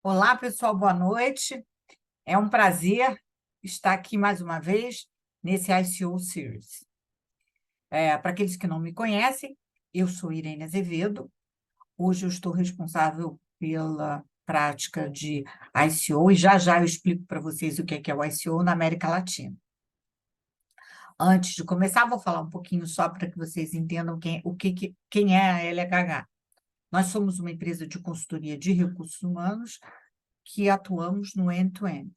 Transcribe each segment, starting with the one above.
Olá, pessoal, boa noite. É um prazer estar aqui mais uma vez nesse ICO Series. Para aqueles que não me conhecem, eu sou Irene Azevedo. Hoje eu estou responsável pela prática de ICO e já eu explico para vocês o que é o ICO na América Latina. Antes de começar, vou falar um pouquinho só para que vocês entendam quem é a LHH. Nós somos uma empresa de consultoria de recursos humanos que atuamos no end-to-end,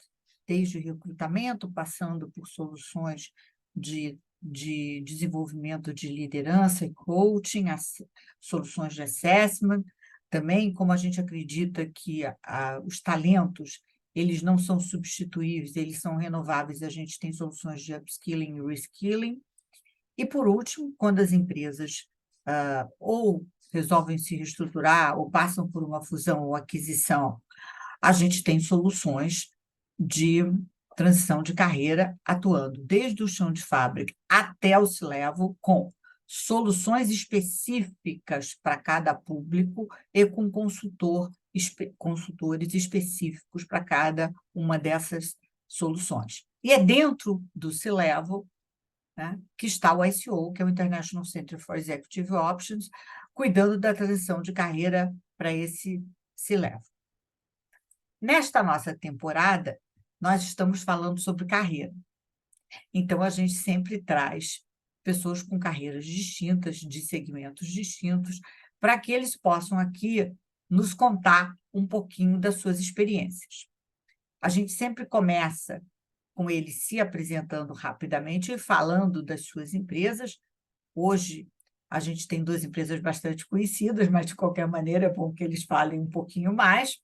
desde o recrutamento, passando por soluções de desenvolvimento de liderança e coaching, soluções de assessment, também como a gente acredita que os talentos eles não são substituíveis, eles são renováveis, a gente tem soluções de upskilling e reskilling. E, por último, quando as empresas ou resolvem se reestruturar, ou passam por uma fusão ou aquisição, a gente tem soluções de transição de carreira atuando desde o chão de fábrica até o C-Level, com soluções específicas para cada público e com consultores específicos para cada uma dessas soluções. E é dentro do C-Level, né, que está o ICO, que é o International Center for Executive Options, cuidando da transição de carreira para esse C-Level. Nesta nossa temporada, nós estamos falando sobre carreira. Então, a gente sempre traz pessoas com carreiras distintas, de segmentos distintos, para que eles possam aqui nos contar um pouquinho das suas experiências. A gente sempre começa com eles se apresentando rapidamente e falando das suas empresas. Hoje, a gente tem duas empresas bastante conhecidas, mas, de qualquer maneira, é bom que eles falem um pouquinho mais.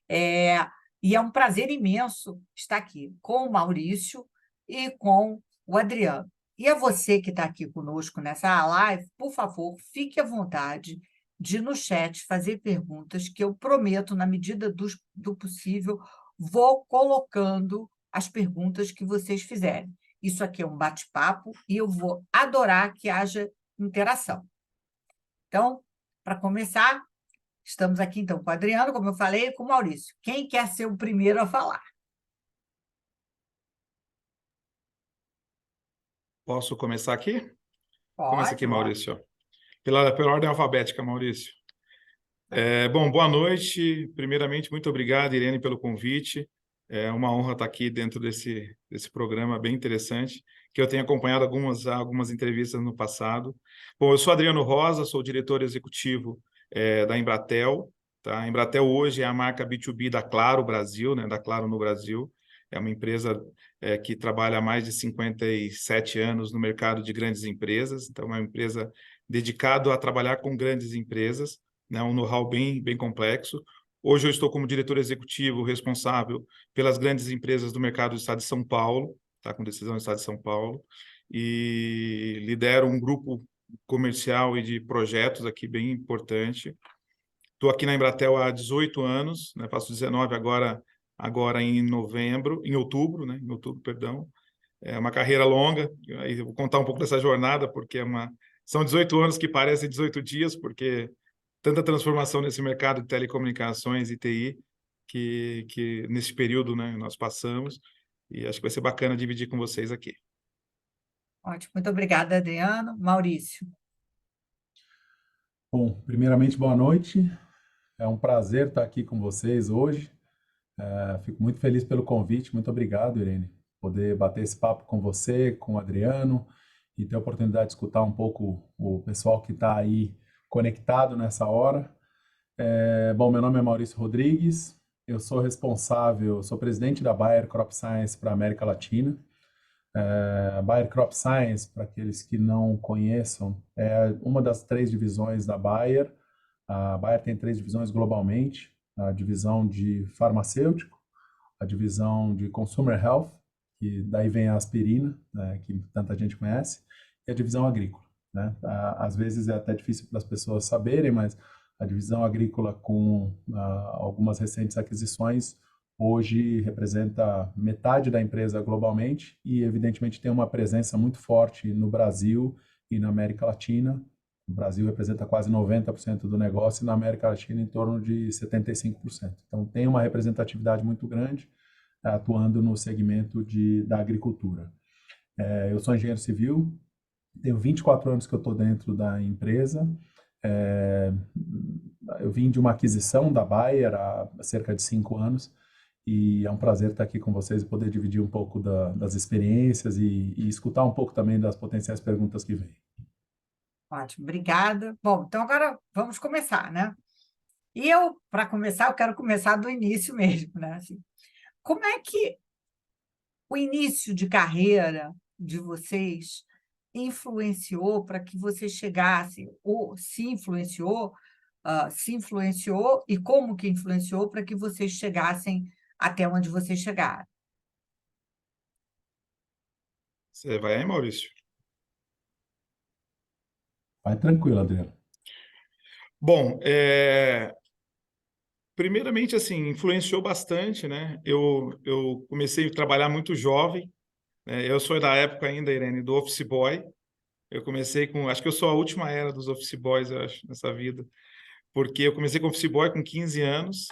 E é um prazer imenso estar aqui com o Maurício e com o Adriano. E a você que está aqui conosco nessa live, por favor, fique à vontade de, no chat, fazer perguntas que eu prometo, na medida do possível, vou colocando as perguntas que vocês fizerem. Isso aqui é um bate-papo e eu vou adorar que haja interação. Então, para começar, estamos aqui, então, com o Adriano, como eu falei, e com o Maurício. Quem quer ser o primeiro a falar? Posso começar aqui? Começa aqui, Pode. Maurício. Pela ordem alfabética, Maurício. Bom, boa noite. Primeiramente, muito obrigado, Irene, pelo convite. É uma honra estar aqui dentro desse programa bem interessante, que eu tenho acompanhado algumas entrevistas no passado. Bom, eu sou Adriano Rosa, sou diretor executivo da Embratel. Tá? A Embratel hoje é a marca B2B da Claro Brasil, né? Da Claro no Brasil. É uma empresa que trabalha há mais de 57 anos no mercado de grandes empresas. Então, é uma empresa dedicada a trabalhar com grandes empresas, né? Um know-how bem complexo. Hoje eu estou como diretor executivo responsável pelas grandes empresas do mercado do estado de São Paulo, tá? Com decisão do estado de São Paulo, e lidero um grupo comercial e de projetos aqui bem importante. Estou aqui na Embratel há 18 anos, né? Faço 19 agora em outubro, né? Em outubro, perdão. É uma carreira longa, aí eu vou contar um pouco dessa jornada, porque são 18 anos que parecem 18 dias, porque tanta transformação nesse mercado de telecomunicações e TI que nesse período, né, nós passamos, e acho que vai ser bacana dividir com vocês aqui. Ótimo. Muito obrigada, Adriano. Maurício. Bom, primeiramente, boa noite. É um prazer estar aqui com vocês hoje. Fico muito feliz pelo convite. Muito obrigado, Irene. Poder bater esse papo com você, com o Adriano, e ter a oportunidade de escutar um pouco o pessoal que está aí conectado nessa hora. Bom, meu nome é Maurício Rodrigues. Eu sou sou presidente da Bayer Crop Science para a América Latina. A Bayer Crop Science, para aqueles que não conheçam, é uma das 3 divisões da Bayer. A Bayer tem 3 divisões globalmente: a divisão de farmacêutico, a divisão de consumer health, que daí vem a aspirina, né, que tanta gente conhece, e a divisão agrícola, né? Às vezes é até difícil para as pessoas saberem, mas a divisão agrícola, com algumas recentes aquisições, hoje representa metade da empresa globalmente e, evidentemente, tem uma presença muito forte no Brasil e na América Latina, No Brasil representa quase 90% do negócio e na América Latina em torno de 75%. Então tem uma representatividade muito grande atuando no segmento da agricultura. Eu sou engenheiro civil, tenho 24 anos que eu estou dentro da empresa. Eu vim de uma aquisição da Bayer há cerca de 5 anos e é um prazer estar aqui com vocês e poder dividir um pouco das experiências e escutar um pouco também das potenciais perguntas que vêm. Ótimo, obrigada. Bom, então agora vamos começar, né? E eu, para começar, eu quero começar do início mesmo, né? Assim, como é que o início de carreira de vocês influenciou para que vocês chegassem, ou se influenciou e como que influenciou para que vocês chegassem até onde vocês chegaram? Você vai aí, Maurício? Vai tranquilo, Adriano. Bom, primeiramente, assim, influenciou bastante, né? Eu comecei a trabalhar muito jovem, né? Eu sou da época ainda, Irene, do office boy. Eu comecei acho que eu sou a última era dos office boys, eu acho, nessa vida, porque eu comecei como office boy com 15 anos,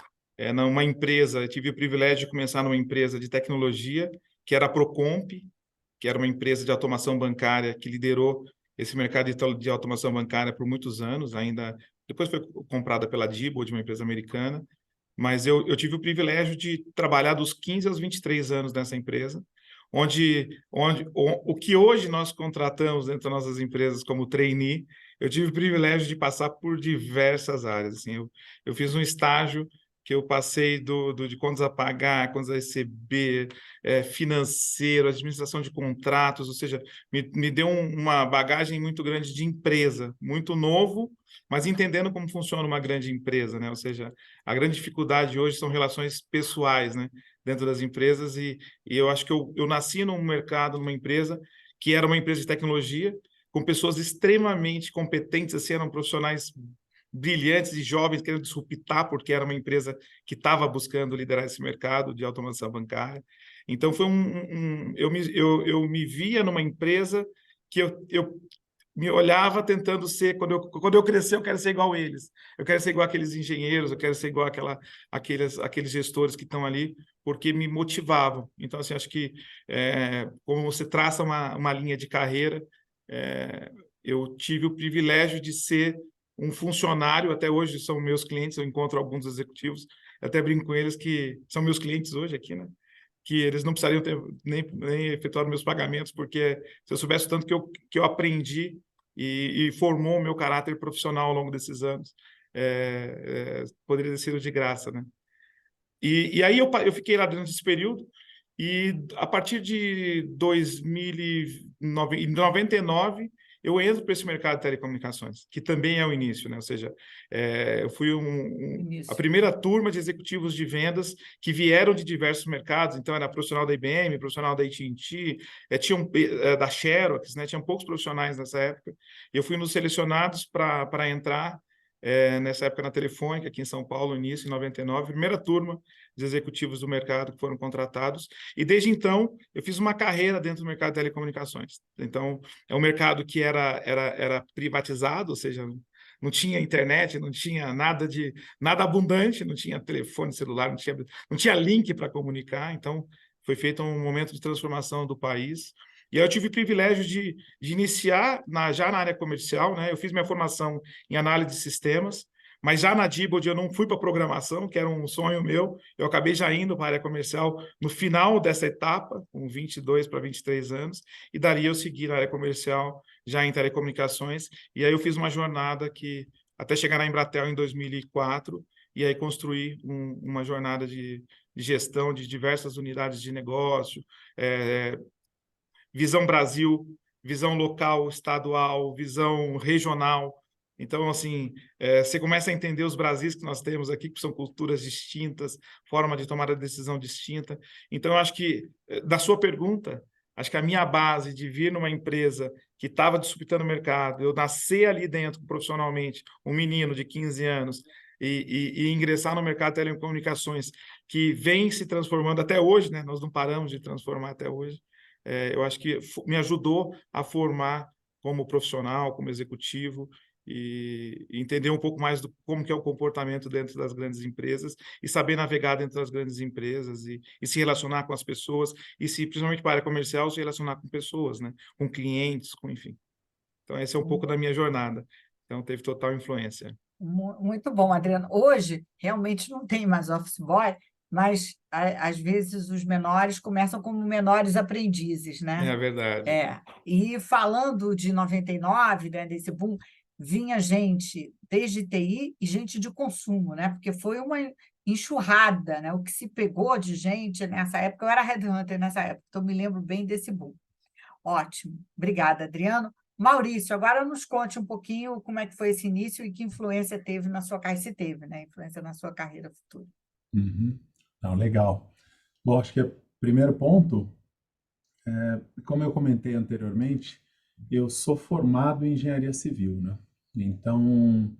numa empresa, eu tive o privilégio de começar numa empresa de tecnologia, que era a Procomp, que era uma empresa de automação bancária que liderou esse mercado de automação bancária por muitos anos, ainda depois foi comprada pela Diebold, uma empresa americana, mas eu tive o privilégio de trabalhar dos 15 aos 23 anos nessa empresa, onde o que hoje nós contratamos dentro das nossas empresas como trainee, eu tive o privilégio de passar por diversas áreas. Assim, eu fiz um estágio que eu passei de contas a pagar, contas a receber, financeiro, administração de contratos, ou seja, me deu uma bagagem muito grande de empresa, muito novo, mas entendendo como funciona uma grande empresa, né? Ou seja, a grande dificuldade hoje são relações pessoais, né? Dentro das empresas e eu acho que eu nasci num mercado, numa empresa que era uma empresa de tecnologia, com pessoas extremamente competentes, assim, eram profissionais brilhantes e jovens querendo disruptar, porque era uma empresa que estava buscando liderar esse mercado de automação bancária. Então, foi eu me via numa empresa que eu me olhava tentando ser, quando eu crescer, eu quero ser igual a eles. Eu quero ser igual aqueles engenheiros, eu quero ser igual aqueles gestores que estão ali, porque me motivavam. Então, assim, acho que como você traça uma linha de carreira, eu tive o privilégio de ser um funcionário, até hoje são meus clientes, eu encontro alguns executivos, eu até brinco com eles que são meus clientes hoje aqui, né? Que eles não precisariam ter nem efetuar meus pagamentos, porque se eu soubesse tanto que eu aprendi e formou o meu caráter profissional ao longo desses anos, poderia ter sido de graça, né? E aí eu fiquei lá durante esse período, e a partir de 1999, eu entro para esse mercado de telecomunicações, que também é o início, né? Ou seja, eu fui a primeira turma de executivos de vendas que vieram de diversos mercados, então era profissional da IBM, profissional da AT&T, da Xerox, né? Tinham poucos profissionais nessa época, e eu fui um dos selecionados para entrar nessa época na Telefônica, aqui em São Paulo, início, em 99, primeira turma de executivos do mercado que foram contratados, e desde então eu fiz uma carreira dentro do mercado de telecomunicações. Então, é um mercado que era privatizado, ou seja, não tinha internet, não tinha nada abundante, não tinha telefone celular, não tinha link para comunicar, então foi feito um momento de transformação do país. E aí eu tive o privilégio de iniciar já na área comercial, né? Eu fiz minha formação em análise de sistemas, mas já na Diebold eu não fui para programação, que era um sonho meu. Eu acabei já indo para a área comercial no final dessa etapa, com 22 para 23 anos, e dali eu segui na área comercial, já em telecomunicações. E aí eu fiz uma jornada até chegar na Embratel em 2004, e aí construí uma jornada de gestão de diversas unidades de negócio, visão Brasil, visão local, estadual, visão regional. Então, assim, você começa a entender os Brasis que nós temos aqui, que são culturas distintas, forma de tomar a decisão distinta. Então, eu acho que, da sua pergunta, acho que a minha base de vir numa empresa que estava disputando o mercado, eu nascer ali dentro profissionalmente, um menino de 15 anos, e ingressar no mercado de telecomunicações, que vem se transformando até hoje, né? Nós não paramos de transformar até hoje. Eu acho que me ajudou a formar como profissional, como executivo, e entender um pouco mais do como que é o comportamento dentro das grandes empresas e saber navegar dentro das grandes empresas e se relacionar com as pessoas e se, principalmente para a área comercial, se relacionar com pessoas, né? Com clientes, com enfim. Então, esse é um pouco da minha jornada. Então, teve total influência. Muito bom, Adriano. Hoje, realmente não tem mais office boy, mas às vezes os menores começam como menores aprendizes, né? É verdade. E falando de 99, né, desse boom, vinha gente desde TI e gente de consumo, né? Porque foi uma enxurrada, né? O que se pegou de gente nessa época, eu era headhunter nessa época, então me lembro bem desse boom. Ótimo. Obrigada, Adriano. Maurício, agora nos conte um pouquinho como é que foi esse início e que influência teve na sua carreira, se teve, né? Influência na sua carreira futura. Uhum. Não, legal. Bom, acho que o primeiro ponto, como eu comentei anteriormente, eu sou formado em engenharia civil, né? Então,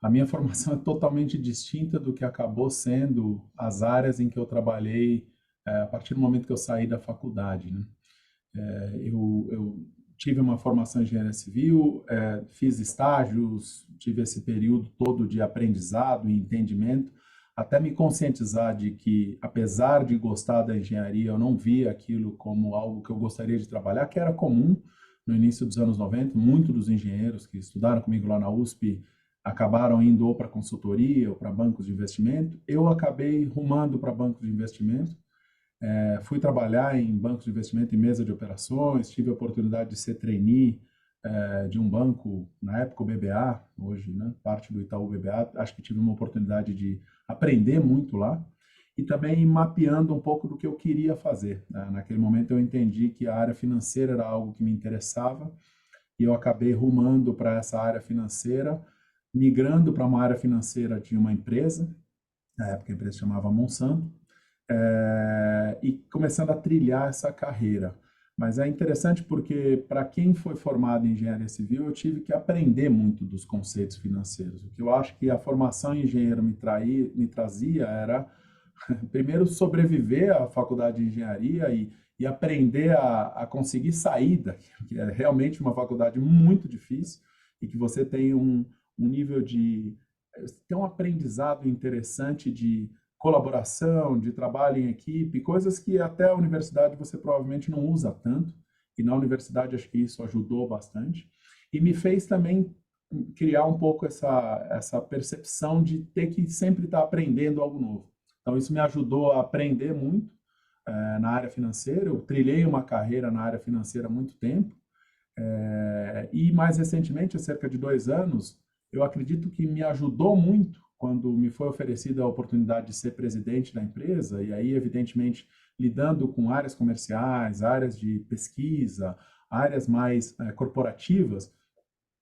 a minha formação é totalmente distinta do que acabou sendo as áreas em que eu trabalhei a partir do momento que eu saí da faculdade, né? Eu tive uma formação em engenharia civil, fiz estágios, tive esse período todo de aprendizado e entendimento, até me conscientizar de que, apesar de gostar da engenharia, eu não via aquilo como algo que eu gostaria de trabalhar, que era comum no início dos anos 90. Muitos dos engenheiros que estudaram comigo lá na USP acabaram indo ou para consultoria ou para bancos de investimento. Eu acabei rumando para bancos de investimento. Fui trabalhar em bancos de investimento em mesa de operações, tive a oportunidade de ser trainee de um banco, na época o BBA, hoje, né, parte do Itaú BBA. Acho que tive uma oportunidade de aprender muito lá e também mapeando um pouco do que eu queria fazer, né? Naquele momento eu entendi que a área financeira era algo que me interessava e eu acabei rumando para essa área financeira, migrando para uma área financeira de uma empresa, na época a empresa se chamava Monsanto, e começando a trilhar essa carreira. Mas é interessante porque, para quem foi formado em engenharia civil, eu tive que aprender muito dos conceitos financeiros. O que eu acho que a formação em engenheiro me trazia era, primeiro, sobreviver à faculdade de engenharia e aprender a conseguir sair daquilo, que é realmente uma faculdade muito difícil e que você tem um nível de... tem um aprendizado interessante de colaboração, de trabalho em equipe, coisas que até a universidade você provavelmente não usa tanto, e na universidade acho que isso ajudou bastante, e me fez também criar um pouco essa percepção de ter que sempre estar aprendendo algo novo. Então isso me ajudou a aprender muito na área financeira. Eu trilhei uma carreira na área financeira há muito tempo, e mais recentemente, há cerca de 2 anos, eu acredito que me ajudou muito quando me foi oferecida a oportunidade de ser presidente da empresa, e aí, evidentemente, lidando com áreas comerciais, áreas de pesquisa, áreas mais corporativas,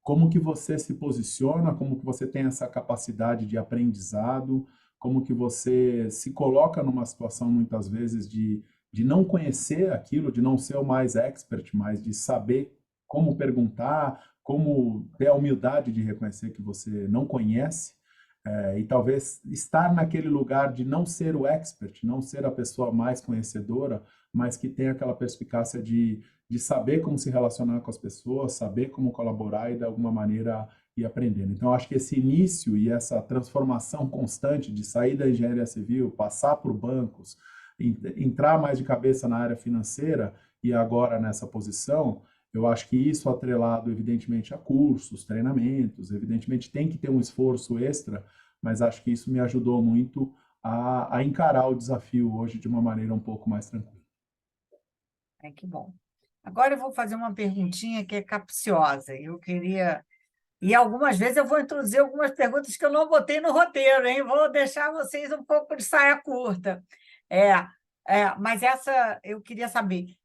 como que você se posiciona, como que você tem essa capacidade de aprendizado, como que você se coloca numa situação, muitas vezes, de não conhecer aquilo, de não ser o mais expert, mas de saber como perguntar, como ter a humildade de reconhecer que você não conhece, e talvez estar naquele lugar de não ser o expert, não ser a pessoa mais conhecedora, mas que tem aquela perspicácia de saber como se relacionar com as pessoas, saber como colaborar e, de alguma maneira, ir aprendendo. Então, acho que esse início e essa transformação constante de sair da engenharia civil, passar por bancos, entrar mais de cabeça na área financeira e agora nessa posição, eu acho que isso atrelado, evidentemente, a cursos, treinamentos, evidentemente tem que ter um esforço extra, mas acho que isso me ajudou muito a encarar o desafio hoje de uma maneira um pouco mais tranquila. Que bom. Agora eu vou fazer uma perguntinha que é capciosa. Eu queria... E algumas vezes eu vou introduzir algumas perguntas que eu não botei no roteiro, hein? Vou deixar vocês um pouco de saia curta. Mas essa eu queria saber.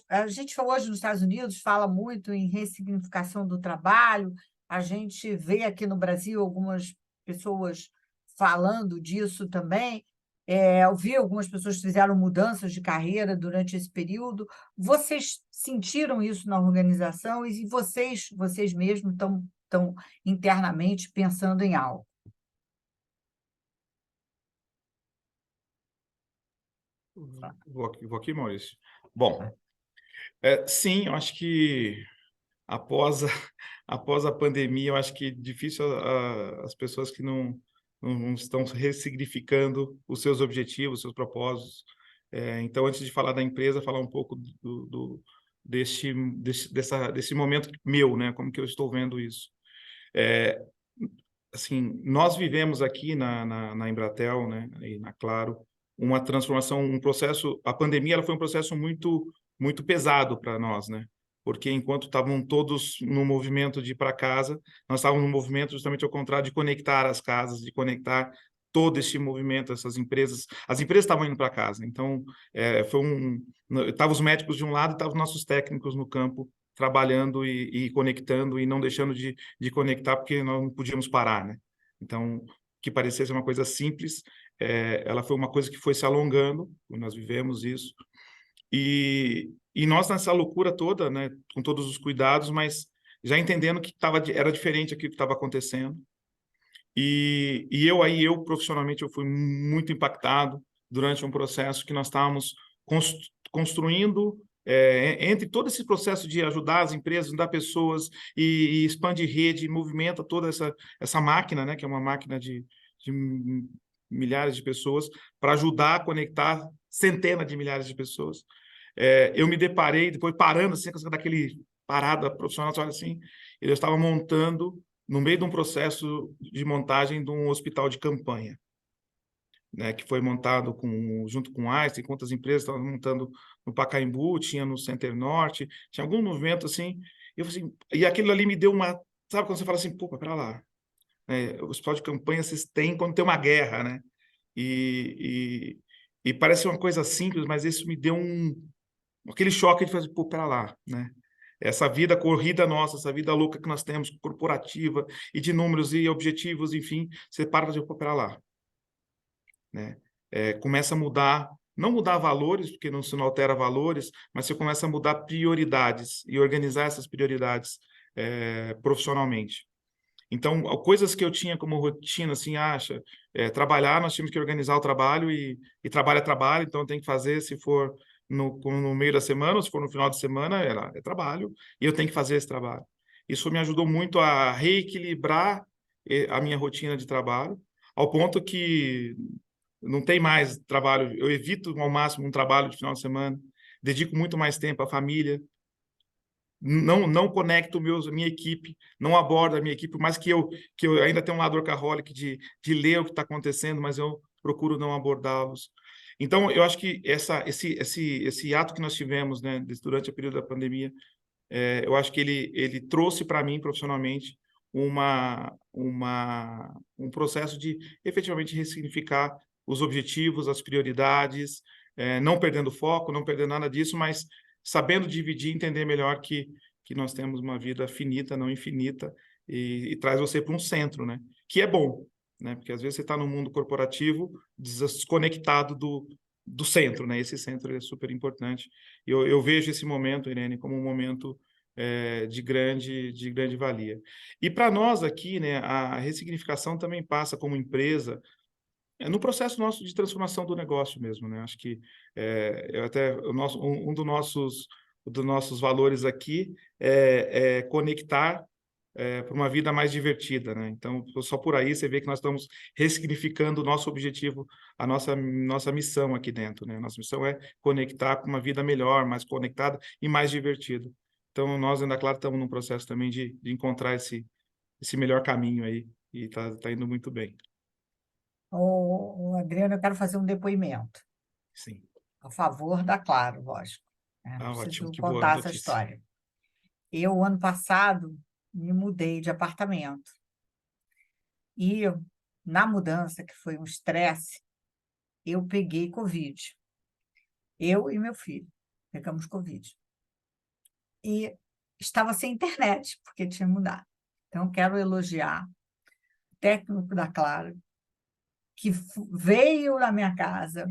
A gente hoje nos Estados Unidos fala muito em ressignificação do trabalho, a gente vê aqui no Brasil algumas pessoas falando disso também. Eu vi algumas pessoas que fizeram mudanças de carreira durante esse período. Vocês sentiram isso na organização e vocês mesmos estão internamente pensando em algo? Vou aqui, Maurício. Bom, sim, eu acho que após a pandemia, eu acho que é difícil as pessoas que não estão ressignificando os seus objetivos, os seus propósitos. Então, antes de falar da empresa, falar um pouco desse momento meu, né? Como que eu estou vendo isso. Assim, nós vivemos aqui na Embratel, né, e na Claro, uma transformação, um processo. A pandemia ela foi um processo muito pesado para nós, né? Porque enquanto estavam todos no movimento de ir para casa, nós estávamos no movimento justamente ao contrário de conectar as casas, de conectar todo esse movimento, essas empresas. As empresas estavam indo para casa, então estavam os médicos de um lado e estavam os nossos técnicos no campo trabalhando e conectando e não deixando de conectar porque nós não podíamos parar, né? Então, que parecia ser uma coisa simples, ela foi uma coisa que foi se alongando, nós vivemos isso, e nós nessa loucura toda, né, com todos os cuidados, mas já entendendo que era diferente aquilo que estava acontecendo, e eu profissionalmente eu fui muito impactado durante um processo que nós estávamos construindo entre todo esse processo de ajudar as empresas, ajudar pessoas e expandir rede, movimenta toda essa máquina, né, que é uma máquina de milhares de pessoas, para ajudar a conectar centenas de milhares de pessoas. Eu me deparei, depois parando, assim, daquele parada profissional, olha assim, eu estava montando, no meio de um processo de montagem de um hospital de campanha, né, que foi montado junto com a Einstein, com outras empresas, estavam montando no Pacaembu, tinha no Center Norte, tinha algum movimento assim, assim, e aquilo ali me deu uma, sabe quando você fala assim, pô, pera lá, o hospital de campanha vocês têm quando tem uma guerra, né, e parece uma coisa simples, mas isso me deu aquele choque de fazer, pô, pera lá, né, essa vida corrida nossa, essa vida louca que nós temos, corporativa, e de números e objetivos, enfim, você para e fala, pô, pera lá, né? Começa a mudar, não mudar valores, porque não se não altera valores, mas você começa a mudar prioridades e organizar essas prioridades profissionalmente. Então, coisas que eu tinha como rotina, assim, trabalhar, nós tínhamos que organizar o trabalho e trabalho é trabalho, então tem que fazer, se for no meio da semana, ou se for no final de semana, é trabalho, e eu tenho que fazer esse trabalho. Isso me ajudou muito a reequilibrar a minha rotina de trabalho, ao ponto que não tem mais trabalho, eu evito ao máximo um trabalho de final de semana, dedico muito mais tempo à família, não conecto minha equipe, não abordo a minha equipe, por mais que eu ainda tenho um lado workaholic de ler o que está acontecendo, mas eu procuro não abordá-los. Então, eu acho que esse ato que nós tivemos, né, durante o período da pandemia, eu acho que ele trouxe para mim, profissionalmente, um processo de efetivamente ressignificar os objetivos, as prioridades, não perdendo foco, não perdendo nada disso, mas sabendo dividir, entender melhor que nós temos uma vida finita, não infinita, e traz você para um centro, né? Que é bom, né? Porque às vezes você está no mundo corporativo desconectado do centro, né? Esse centro é super importante. Eu vejo esse momento, Irene, como um momento de grande valia. E para nós aqui, né, a ressignificação também passa como empresa no processo nosso de transformação do negócio mesmo, né? Acho que um dos nossos valores aqui é conectar para uma vida mais divertida, né? Então, só por aí você vê que nós estamos ressignificando o nosso objetivo, a nossa missão aqui dentro, né? Nossa missão é conectar com uma vida melhor, mais conectada e mais divertida. Então, nós ainda, claro, estamos num processo também de encontrar esse melhor caminho aí, e tá indo muito bem. Adriano, eu quero fazer um depoimento Sim. a favor da Claro, lógico. Não Ótimo, preciso que boa contar essa notícia. história. Eu, ano passado, me mudei de apartamento. E na mudança, que foi um estresse, eu peguei Covid. Eu e meu filho pegamos Covid. E estava sem internet, porque tinha mudado. Então, quero elogiar o técnico da Claro, que veio na minha casa,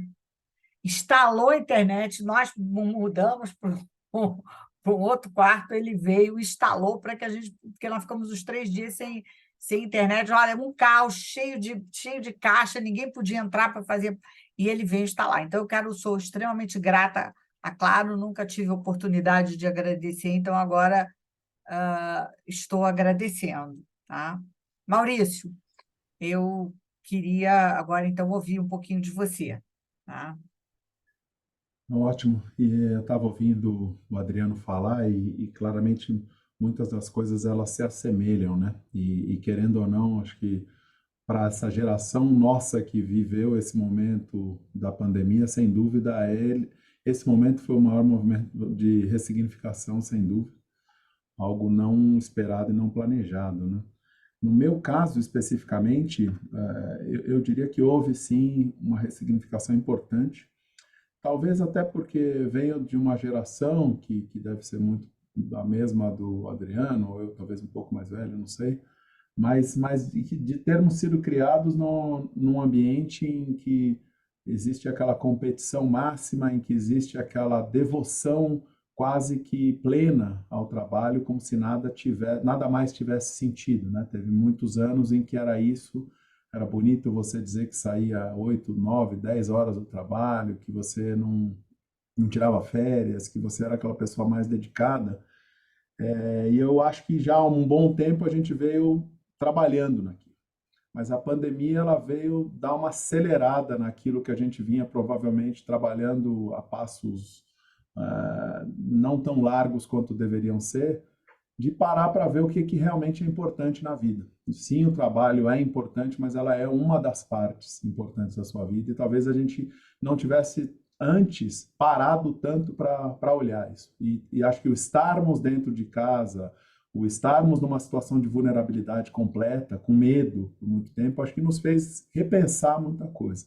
instalou a internet, nós mudamos para um outro quarto, ele veio, instalou para que porque nós ficamos os 3 dias sem internet. Olha, um caos, cheio de caixa, ninguém podia entrar para fazer, e ele veio instalar. Então, sou extremamente grata a Claro, nunca tive oportunidade de agradecer, então agora estou agradecendo, tá? Maurício, eu queria agora, então, ouvir um pouquinho de você, tá? Ótimo. E eu estava ouvindo o Adriano falar e claramente muitas das coisas elas se assemelham, né? E querendo ou não, acho que para essa geração nossa que viveu esse momento da pandemia, sem dúvida, esse momento foi o maior movimento de ressignificação, sem dúvida, algo não esperado e não planejado, né? No meu caso, especificamente, eu diria que houve sim uma ressignificação importante, talvez até porque venho de uma geração que deve ser muito da mesma do Adriano, ou eu talvez um pouco mais velho, não sei, mas de termos sido criados num ambiente em que existe aquela competição máxima, em que existe aquela devoção quase que plena ao trabalho, como se nada mais tivesse sentido, né? Teve muitos anos em que era isso, era bonito você dizer que saía 8, 9, 10 horas do trabalho, que você não tirava férias, que você era aquela pessoa mais dedicada. E eu acho que já há um bom tempo a gente veio trabalhando naquilo. Mas a pandemia ela veio dar uma acelerada naquilo que a gente vinha provavelmente trabalhando a passos não tão largos quanto deveriam ser, de parar para ver o que realmente é importante na vida. Sim, o trabalho é importante, mas ela é uma das partes importantes da sua vida e talvez a gente não tivesse antes parado tanto para olhar isso. E acho que o estarmos dentro de casa, o estarmos numa situação de vulnerabilidade completa, com medo por muito tempo, acho que nos fez repensar muita coisa.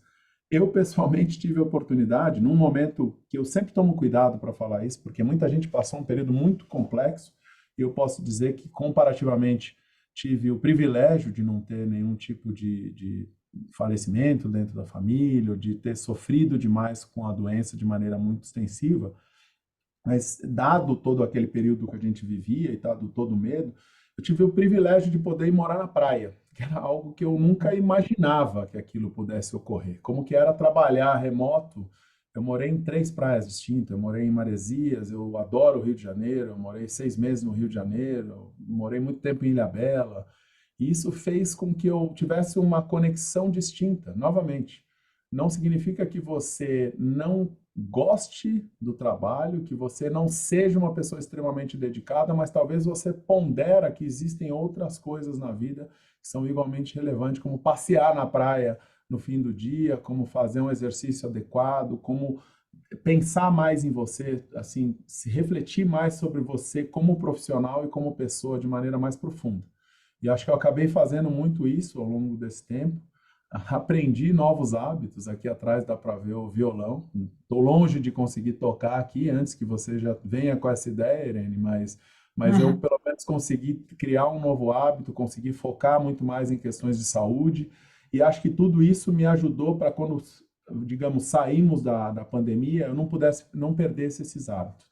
Eu, pessoalmente, tive a oportunidade, num momento que eu sempre tomo cuidado para falar isso, porque muita gente passou um período muito complexo, e eu posso dizer que, comparativamente, tive o privilégio de não ter nenhum tipo de falecimento dentro da família, ou de ter sofrido demais com a doença de maneira muito extensiva, mas dado todo aquele período que a gente vivia e dado todo o medo, eu tive o privilégio de poder ir morar na praia, que era algo que eu nunca imaginava que aquilo pudesse ocorrer. Como que era trabalhar remoto. Eu morei em 3 praias distintas, eu morei em Maresias, eu adoro o Rio de Janeiro, eu morei 6 meses no Rio de Janeiro, eu morei muito tempo em Ilhabela, e isso fez com que eu tivesse uma conexão distinta, novamente. Não significa que você não goste do trabalho, que você não seja uma pessoa extremamente dedicada, mas talvez você pondera que existem outras coisas na vida que são igualmente relevantes, como passear na praia no fim do dia, como fazer um exercício adequado, como pensar mais em você, assim, se refletir mais sobre você como profissional e como pessoa de maneira mais profunda. E acho que eu acabei fazendo muito isso ao longo desse tempo. Aprendi novos hábitos. Aqui atrás dá para ver o violão. Estou longe de conseguir tocar aqui antes que você já venha com essa ideia, Irene, mas eu pelo menos consegui criar um novo hábito, consegui focar muito mais em questões de saúde. E acho que tudo isso me ajudou para quando, digamos, saímos da pandemia, eu não perdesse esses hábitos.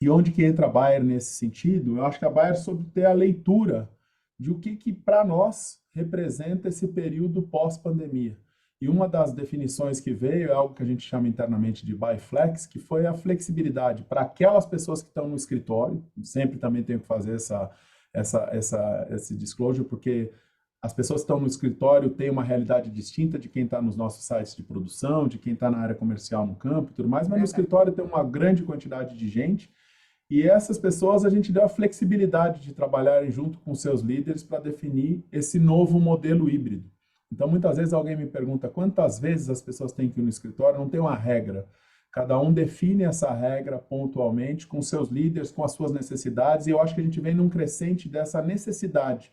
E onde que entra a Bayer nesse sentido? Eu acho que a Bayer soube ter a leitura de o que para nós representa esse período pós-pandemia. E uma das definições que veio é algo que a gente chama internamente de ByFlex, que foi a flexibilidade para aquelas pessoas que estão no escritório. Sempre também tenho que fazer esse disclosure, porque as pessoas que estão no escritório têm uma realidade distinta de quem está nos nossos sites de produção, de quem está na área comercial no campo e tudo mais, mas no escritório tem uma grande quantidade de gente. E essas pessoas a gente deu a flexibilidade de trabalharem junto com seus líderes para definir esse novo modelo híbrido. Então, muitas vezes alguém me pergunta quantas vezes as pessoas têm que ir no escritório, não tem uma regra. Cada um define essa regra pontualmente com seus líderes, com as suas necessidades, e eu acho que a gente vem num crescente dessa necessidade.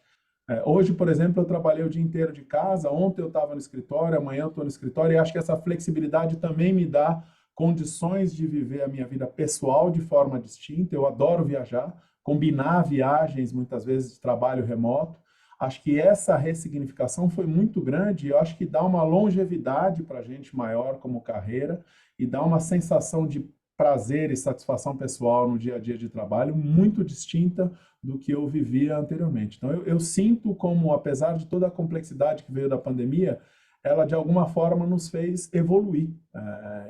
Hoje, por exemplo, eu trabalhei o dia inteiro de casa, ontem eu estava no escritório, amanhã eu estou no escritório, e acho que essa flexibilidade também me dá condições de viver a minha vida pessoal de forma distinta. Eu adoro viajar, combinar viagens, muitas vezes de trabalho remoto. Acho que essa ressignificação foi muito grande e eu acho que dá uma longevidade para a gente maior como carreira e dá uma sensação de prazer e satisfação pessoal no dia a dia de trabalho muito distinta do que eu vivia anteriormente. Então, eu sinto como, apesar de toda a complexidade que veio da pandemia, ela de alguma forma nos fez evoluir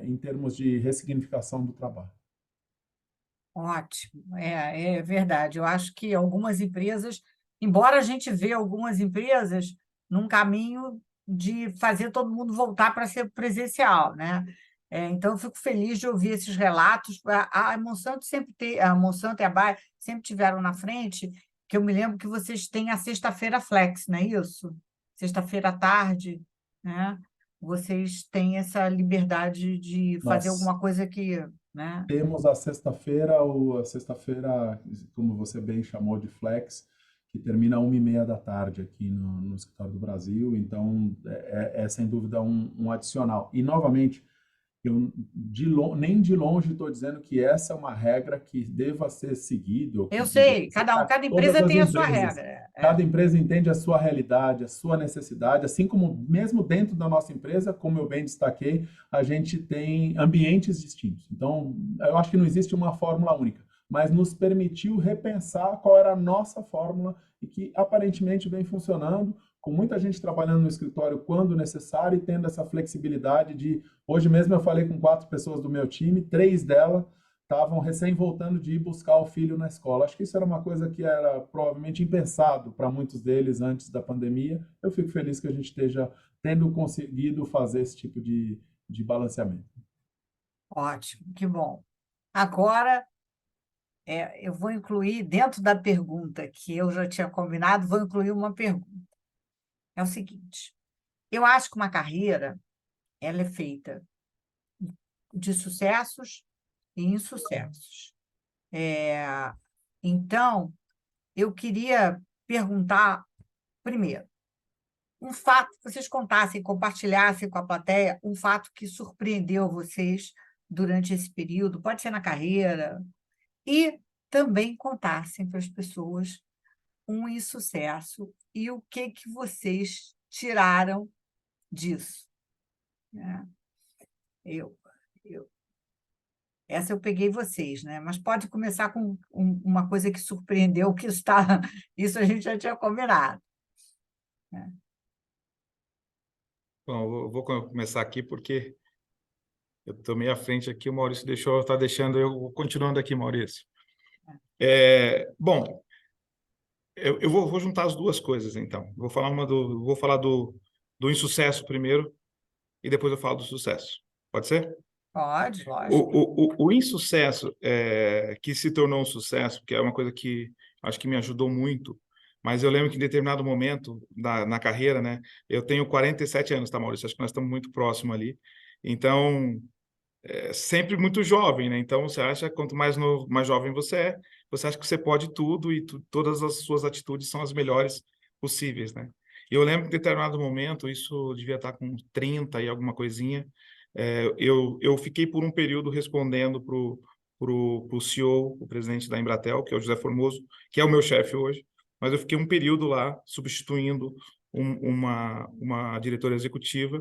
em termos de ressignificação do trabalho. Ótimo, é verdade. Eu acho que algumas empresas, embora a gente vê algumas empresas num caminho de fazer todo mundo voltar para ser presencial, né? Então, eu fico feliz de ouvir esses relatos. A Monsanto a Monsanto e a Bayer sempre tiveram na frente, que eu me lembro que vocês têm a sexta-feira flex, não é isso? Sexta-feira à tarde, né? Vocês têm essa liberdade de fazer Nós alguma coisa que, né? temos a sexta-feira, como você bem chamou de flex, que termina às 1h30 da tarde aqui no Escritório do Brasil, então é sem dúvida um adicional. E, novamente, eu nem de longe estou dizendo que essa é uma regra que deva ser seguida, ou que Eu deveria sei, ser para cada todas empresa as tem a sua empresas. regra. Cada empresa entende a sua realidade, a sua necessidade, assim como mesmo dentro da nossa empresa, como eu bem destaquei, a gente tem ambientes distintos. Então, eu acho que não existe uma fórmula única, mas nos permitiu repensar qual era a nossa fórmula e que aparentemente vem funcionando, com muita gente trabalhando no escritório quando necessário e tendo essa flexibilidade de... Hoje mesmo eu falei com 4 pessoas do meu time, 3 delas estavam recém voltando de ir buscar o filho na escola. Acho que isso era uma coisa que era provavelmente impensado para muitos deles antes da pandemia. Eu fico feliz que a gente esteja tendo conseguido fazer esse tipo de balanceamento. Ótimo, que bom. Agora, eu vou incluir, dentro da pergunta que eu já tinha combinado, vou incluir uma pergunta. É o seguinte, eu acho que uma carreira, ela é feita de sucessos e insucessos. Então, eu queria perguntar, primeiro, um fato que vocês contassem, compartilhassem com a plateia, um fato que surpreendeu vocês durante esse período, pode ser na carreira, e também contassem para as pessoas um insucesso e o que vocês tiraram disso, né? Eu, essa eu peguei vocês, né? Mas pode começar com uma coisa que surpreendeu, que está, isso a gente já tinha combinado, né? Bom, eu vou começar aqui porque eu estou meio à frente aqui, o Maurício está deixando eu continuando aqui, Maurício. Bom, eu vou juntar as duas coisas, então. Vou falar do insucesso primeiro e depois eu falo do sucesso. Pode ser? Pode, lógico. O insucesso que se tornou um sucesso, que é uma coisa que acho que me ajudou muito, mas eu lembro que em determinado momento na carreira, né, eu tenho 47 anos, tá, Maurício? Acho que nós estamos muito próximos ali. Então, sempre muito jovem, né? Então, você acha que quanto mais novo, mais jovem você acha que você pode tudo e todas as suas atitudes são as melhores possíveis, né? E eu lembro que em determinado momento, isso devia estar com 30 e alguma coisinha, eu fiquei por um período respondendo pro CEO, o presidente da Embratel, que é o José Formoso, que é o meu chefe hoje, mas eu fiquei um período lá substituindo uma diretora executiva,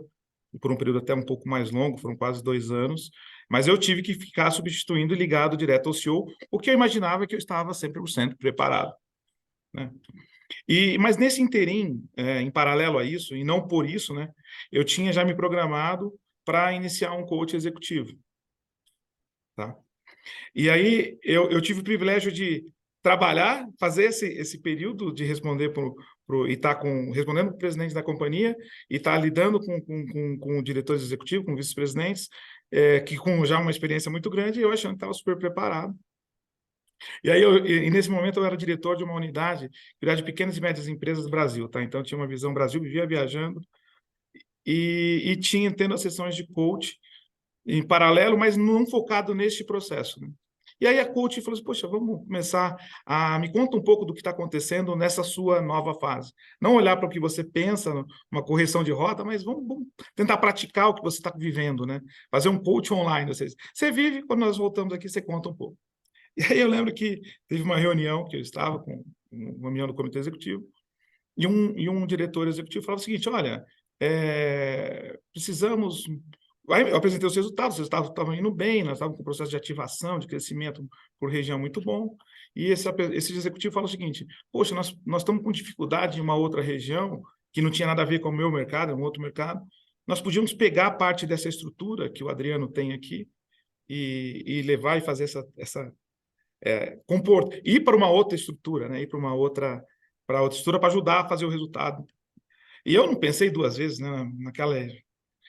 por um período até um pouco mais longo, foram quase 2 anos, mas eu tive que ficar substituindo e ligado direto ao CEO, o que eu imaginava que eu estava 100% preparado, né? Mas nesse interim, em paralelo a isso, e não por isso, né, eu tinha já me programado para iniciar um coach executivo, tá? E aí eu tive o privilégio de trabalhar, fazer esse período de responder e estar respondendo para o presidente da companhia e estar lidando com diretores executivos, com vice-presidentes, que com já uma experiência muito grande, eu achando que estava super preparado. E aí, nesse momento, eu era diretor de uma unidade de pequenas e médias empresas do Brasil, tá? Então, eu tinha uma visão Brasil, vivia viajando e tinha tendo as sessões de coach em paralelo, mas não focado neste processo, né? E aí a coach falou assim, poxa, vamos começar me conta um pouco do que está acontecendo nessa sua nova fase. Não olhar para o que você pensa, uma correção de rota, mas vamos tentar praticar o que você está vivendo, né? Fazer um coach online. Você vive, quando nós voltamos aqui, você conta um pouco. E aí eu lembro que teve uma reunião que eu estava com uma reunião do comitê executivo e um diretor executivo falava o seguinte, olha, precisamos... Aí eu apresentei os resultados estavam indo bem, nós estávamos com um processo de ativação, de crescimento por região muito bom, e esse executivo fala o seguinte, poxa, nós estamos com dificuldade em uma outra região, que não tinha nada a ver com o meu mercado, é um outro mercado, nós podíamos pegar parte dessa estrutura que o Adriano tem aqui e levar e fazer ir para uma outra estrutura, né? Ir para outra estrutura para ajudar a fazer o resultado. E eu não pensei duas vezes, né? Naquela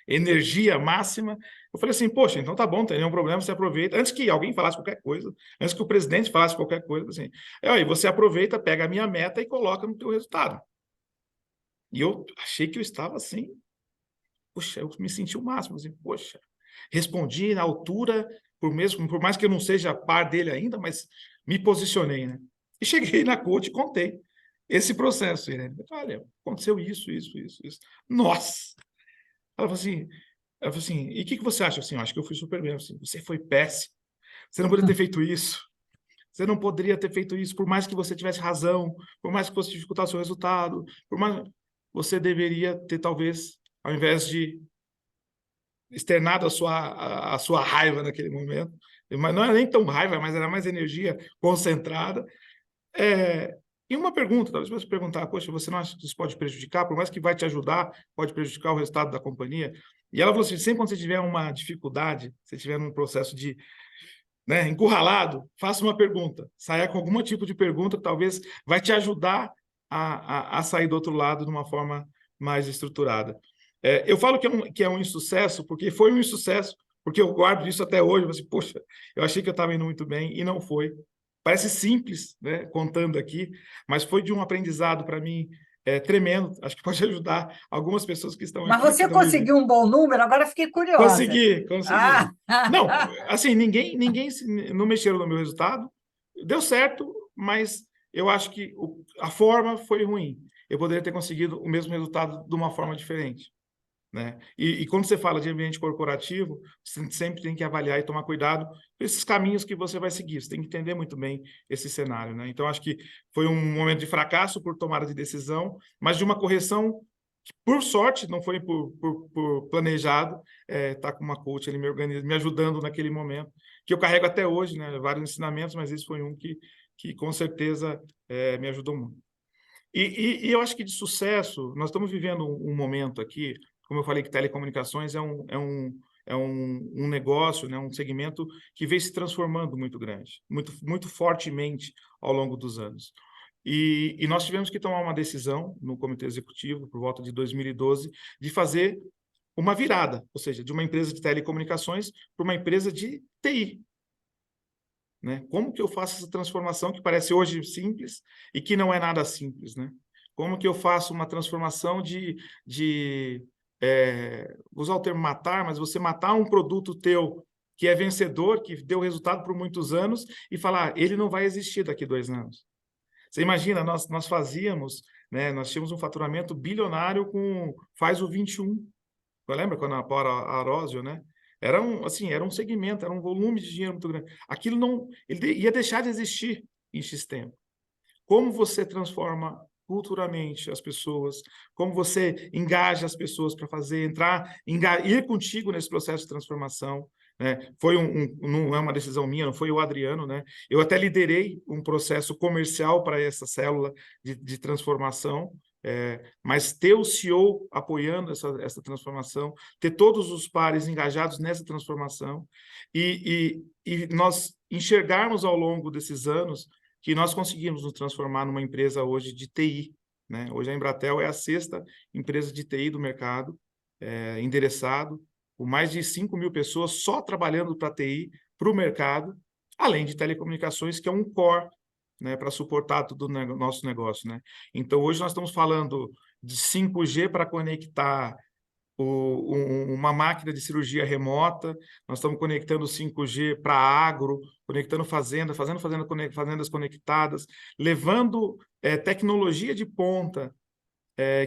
energia máxima, eu falei assim, poxa, então tá bom, não tem nenhum problema, você aproveita, antes que alguém falasse qualquer coisa, antes que o presidente falasse qualquer coisa, assim, aí você aproveita, pega a minha meta e coloca no teu resultado. E eu achei que eu estava assim, poxa, eu me senti o máximo, assim, poxa, respondi na altura, por mais que eu não seja par dele ainda, mas me posicionei, né? E cheguei na coach e contei esse processo, né? Olha, aconteceu isso. Nossa! Ela falou assim, e o que você acha? Assim, eu acho que eu fui super bem. Assim, você foi péssimo. Você não poderia ter feito isso. Você não poderia ter feito isso, por mais que você tivesse razão, por mais que fosse dificultar o seu resultado, você deveria ter, talvez, ao invés de externado a sua raiva naquele momento, mas não era nem tão raiva, mas era mais energia concentrada. E uma pergunta, talvez você perguntar, poxa, você não acha que isso pode prejudicar, por mais que vai te ajudar, pode prejudicar o resultado da companhia? E ela falou assim, sempre quando você tiver uma dificuldade, se tiver num processo de, né, encurralado, faça uma pergunta, saia com algum tipo de pergunta que talvez vai te ajudar a sair do outro lado de uma forma mais estruturada. Eu falo que é um insucesso, porque foi um insucesso, porque eu guardo isso até hoje, mas, poxa, eu achei que eu estava indo muito bem e não foi. Parece simples, né, contando aqui, mas foi de um aprendizado para mim tremendo. Acho que pode ajudar algumas pessoas que estão Mas aqui. você conseguiu um bom número? Agora fiquei curiosa. Consegui. Ah! Não, assim, ninguém não mexeu no meu resultado. Deu certo, mas eu acho que a forma foi ruim. Eu poderia ter conseguido o mesmo resultado de uma forma diferente, né? E quando você fala de ambiente corporativo, você sempre tem que avaliar e tomar cuidado com esses caminhos que você vai seguir. Você tem que entender muito bem esse cenário, né? Então, acho que foi um momento de fracasso por tomada de decisão, mas de uma correção que, por sorte, não foi por planejado, tá com uma coach ali me ajudando naquele momento, que eu carrego até hoje, né? Vários ensinamentos, mas esse foi um que com certeza me ajudou muito. E eu acho que de sucesso, nós estamos vivendo um momento aqui, como eu falei que telecomunicações é um negócio, né, um segmento que vem se transformando muito grande, muito fortemente ao longo dos anos. E nós tivemos que tomar uma decisão no comitê executivo, por volta de 2012, de fazer uma virada, ou seja, de uma empresa de telecomunicações para uma empresa de TI. Né? Como que eu faço essa transformação que parece hoje simples e que não é nada simples, né? Como que eu faço uma transformação vou usar o termo matar, mas você matar um produto teu que é vencedor, que deu resultado por muitos anos, e falar, ele não vai existir daqui 2 anos. Você imagina, nós fazíamos, né, nós tínhamos um faturamento bilionário com faz o 21. Lembra quando a Pora Arósio, né? Era um segmento, era um volume de dinheiro muito grande. Aquilo não, ele ia deixar de existir em X tempo. Como você transforma culturalmente as pessoas, como você engaja as pessoas para ir contigo nesse processo de transformação, né? Não é uma decisão minha, não foi o Adriano, né? Eu até liderei um processo comercial para essa célula de transformação, mas ter o CEO apoiando essa transformação, ter todos os pares engajados nessa transformação e nós enxergarmos ao longo desses anos que nós conseguimos nos transformar numa empresa hoje de TI, né? Hoje a Embratel é a 6ª empresa de TI do mercado, endereçado, com mais de 5.000 pessoas só trabalhando para TI, para o mercado, além de telecomunicações, que é um core, né, para suportar todo o nosso negócio, né? Então, hoje nós estamos falando de 5G para conectar uma máquina de cirurgia remota, nós estamos conectando 5G para agro, conectando fazendas conectadas, levando tecnologia de ponta,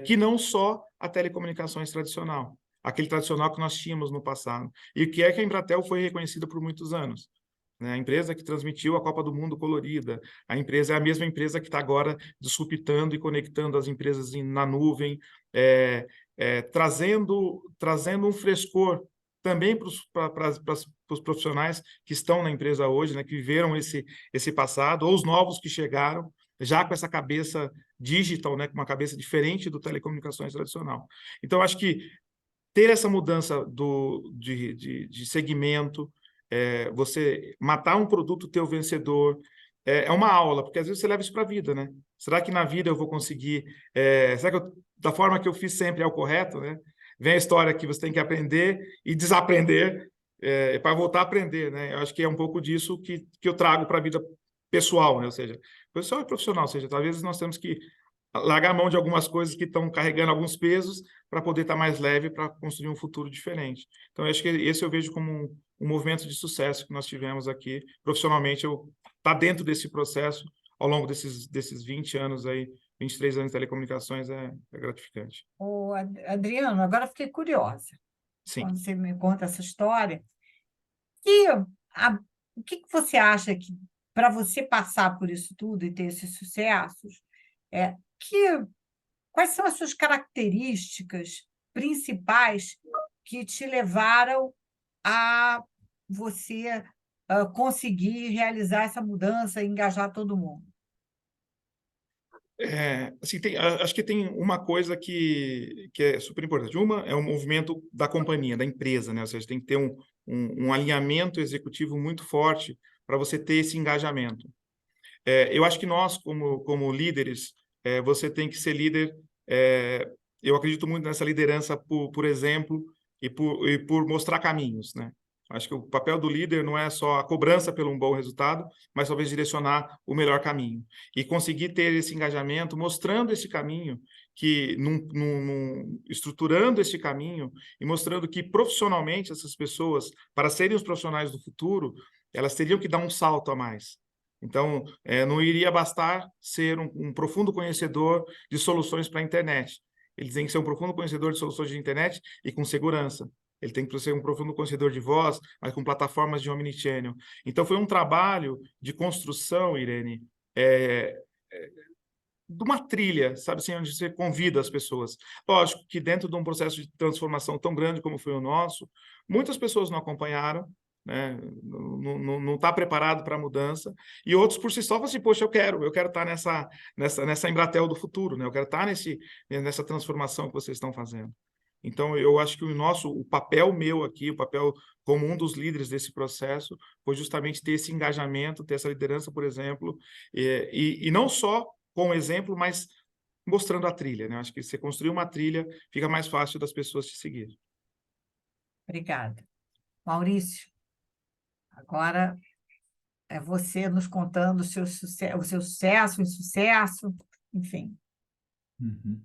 que não só a telecomunicações tradicional, aquele tradicional que nós tínhamos no passado, e que a Embratel foi reconhecida por muitos anos. A empresa que transmitiu a Copa do Mundo colorida, a empresa é a mesma empresa que está agora disruptando e conectando as empresas na nuvem, trazendo um frescor também para os profissionais que estão na empresa hoje, né, que viveram esse passado, ou os novos que chegaram, já com essa cabeça digital, né, com uma cabeça diferente do telecomunicações tradicional. Então, acho que ter essa mudança de segmento, você matar um produto teu vencedor, é uma aula, porque às vezes você leva isso para a vida, né? Será que na vida eu vou conseguir? Será que da forma que eu fiz sempre é o correto, né? Vem a história que você tem que aprender e desaprender para voltar a aprender, né? Eu acho que é um pouco disso que eu trago para a vida pessoal, né? Ou seja, pessoal e profissional, ou seja, talvez nós temos que largar a mão de algumas coisas que estão carregando alguns pesos para poder estar mais leve para construir um futuro diferente. Então, eu acho que esse eu vejo como um movimento de sucesso que nós tivemos aqui. Profissionalmente, eu tá dentro desse processo ao longo desses 20 anos aí, 23 anos de telecomunicações é gratificante. Ô, Adriano, agora fiquei curiosa. Sim. Quando você me conta essa história, que, o que você acha que, para você passar por isso tudo e ter esses sucessos, quais são as suas características principais que te levaram a você conseguir realizar essa mudança e engajar todo mundo? Assim, acho que tem uma coisa que é super importante. Uma é o movimento da companhia, da empresa, né? Ou seja, tem que ter um alinhamento executivo muito forte para você ter esse engajamento. Eu acho que nós, como líderes, você tem que ser líder. Eu acredito muito nessa liderança por exemplo e por mostrar caminhos, né? Acho que o papel do líder não é só a cobrança pelo um bom resultado, mas talvez direcionar o melhor caminho. E conseguir ter esse engajamento, mostrando esse caminho, estruturando esse caminho e mostrando que profissionalmente essas pessoas, para serem os profissionais do futuro, elas teriam que dar um salto a mais. Então, não iria bastar ser um profundo conhecedor de soluções para a internet. Eles têm que ser um profundo conhecedor de soluções de internet e com segurança. Ele tem que ser um profundo conhecedor de voz, mas com plataformas de omnichannel. Então, foi um trabalho de construção, Irene, de uma trilha, sabe assim, onde você convida as pessoas. Lógico que dentro de um processo de transformação tão grande como foi o nosso, muitas pessoas não acompanharam, né? Não está preparado para a mudança, e outros por si só falam assim, poxa, eu quero estar nessa Embratel do futuro, né? Eu quero estar nessa transformação que vocês estão fazendo. Então, eu acho que o papel meu aqui, o papel como um dos líderes desse processo, foi justamente ter esse engajamento, ter essa liderança, por exemplo, e não só com o exemplo, mas mostrando a trilha, né? Acho que você construir uma trilha fica mais fácil das pessoas te seguirem. Obrigada. Maurício, agora é você nos contando o seu sucesso, o insucesso, enfim. Uhum.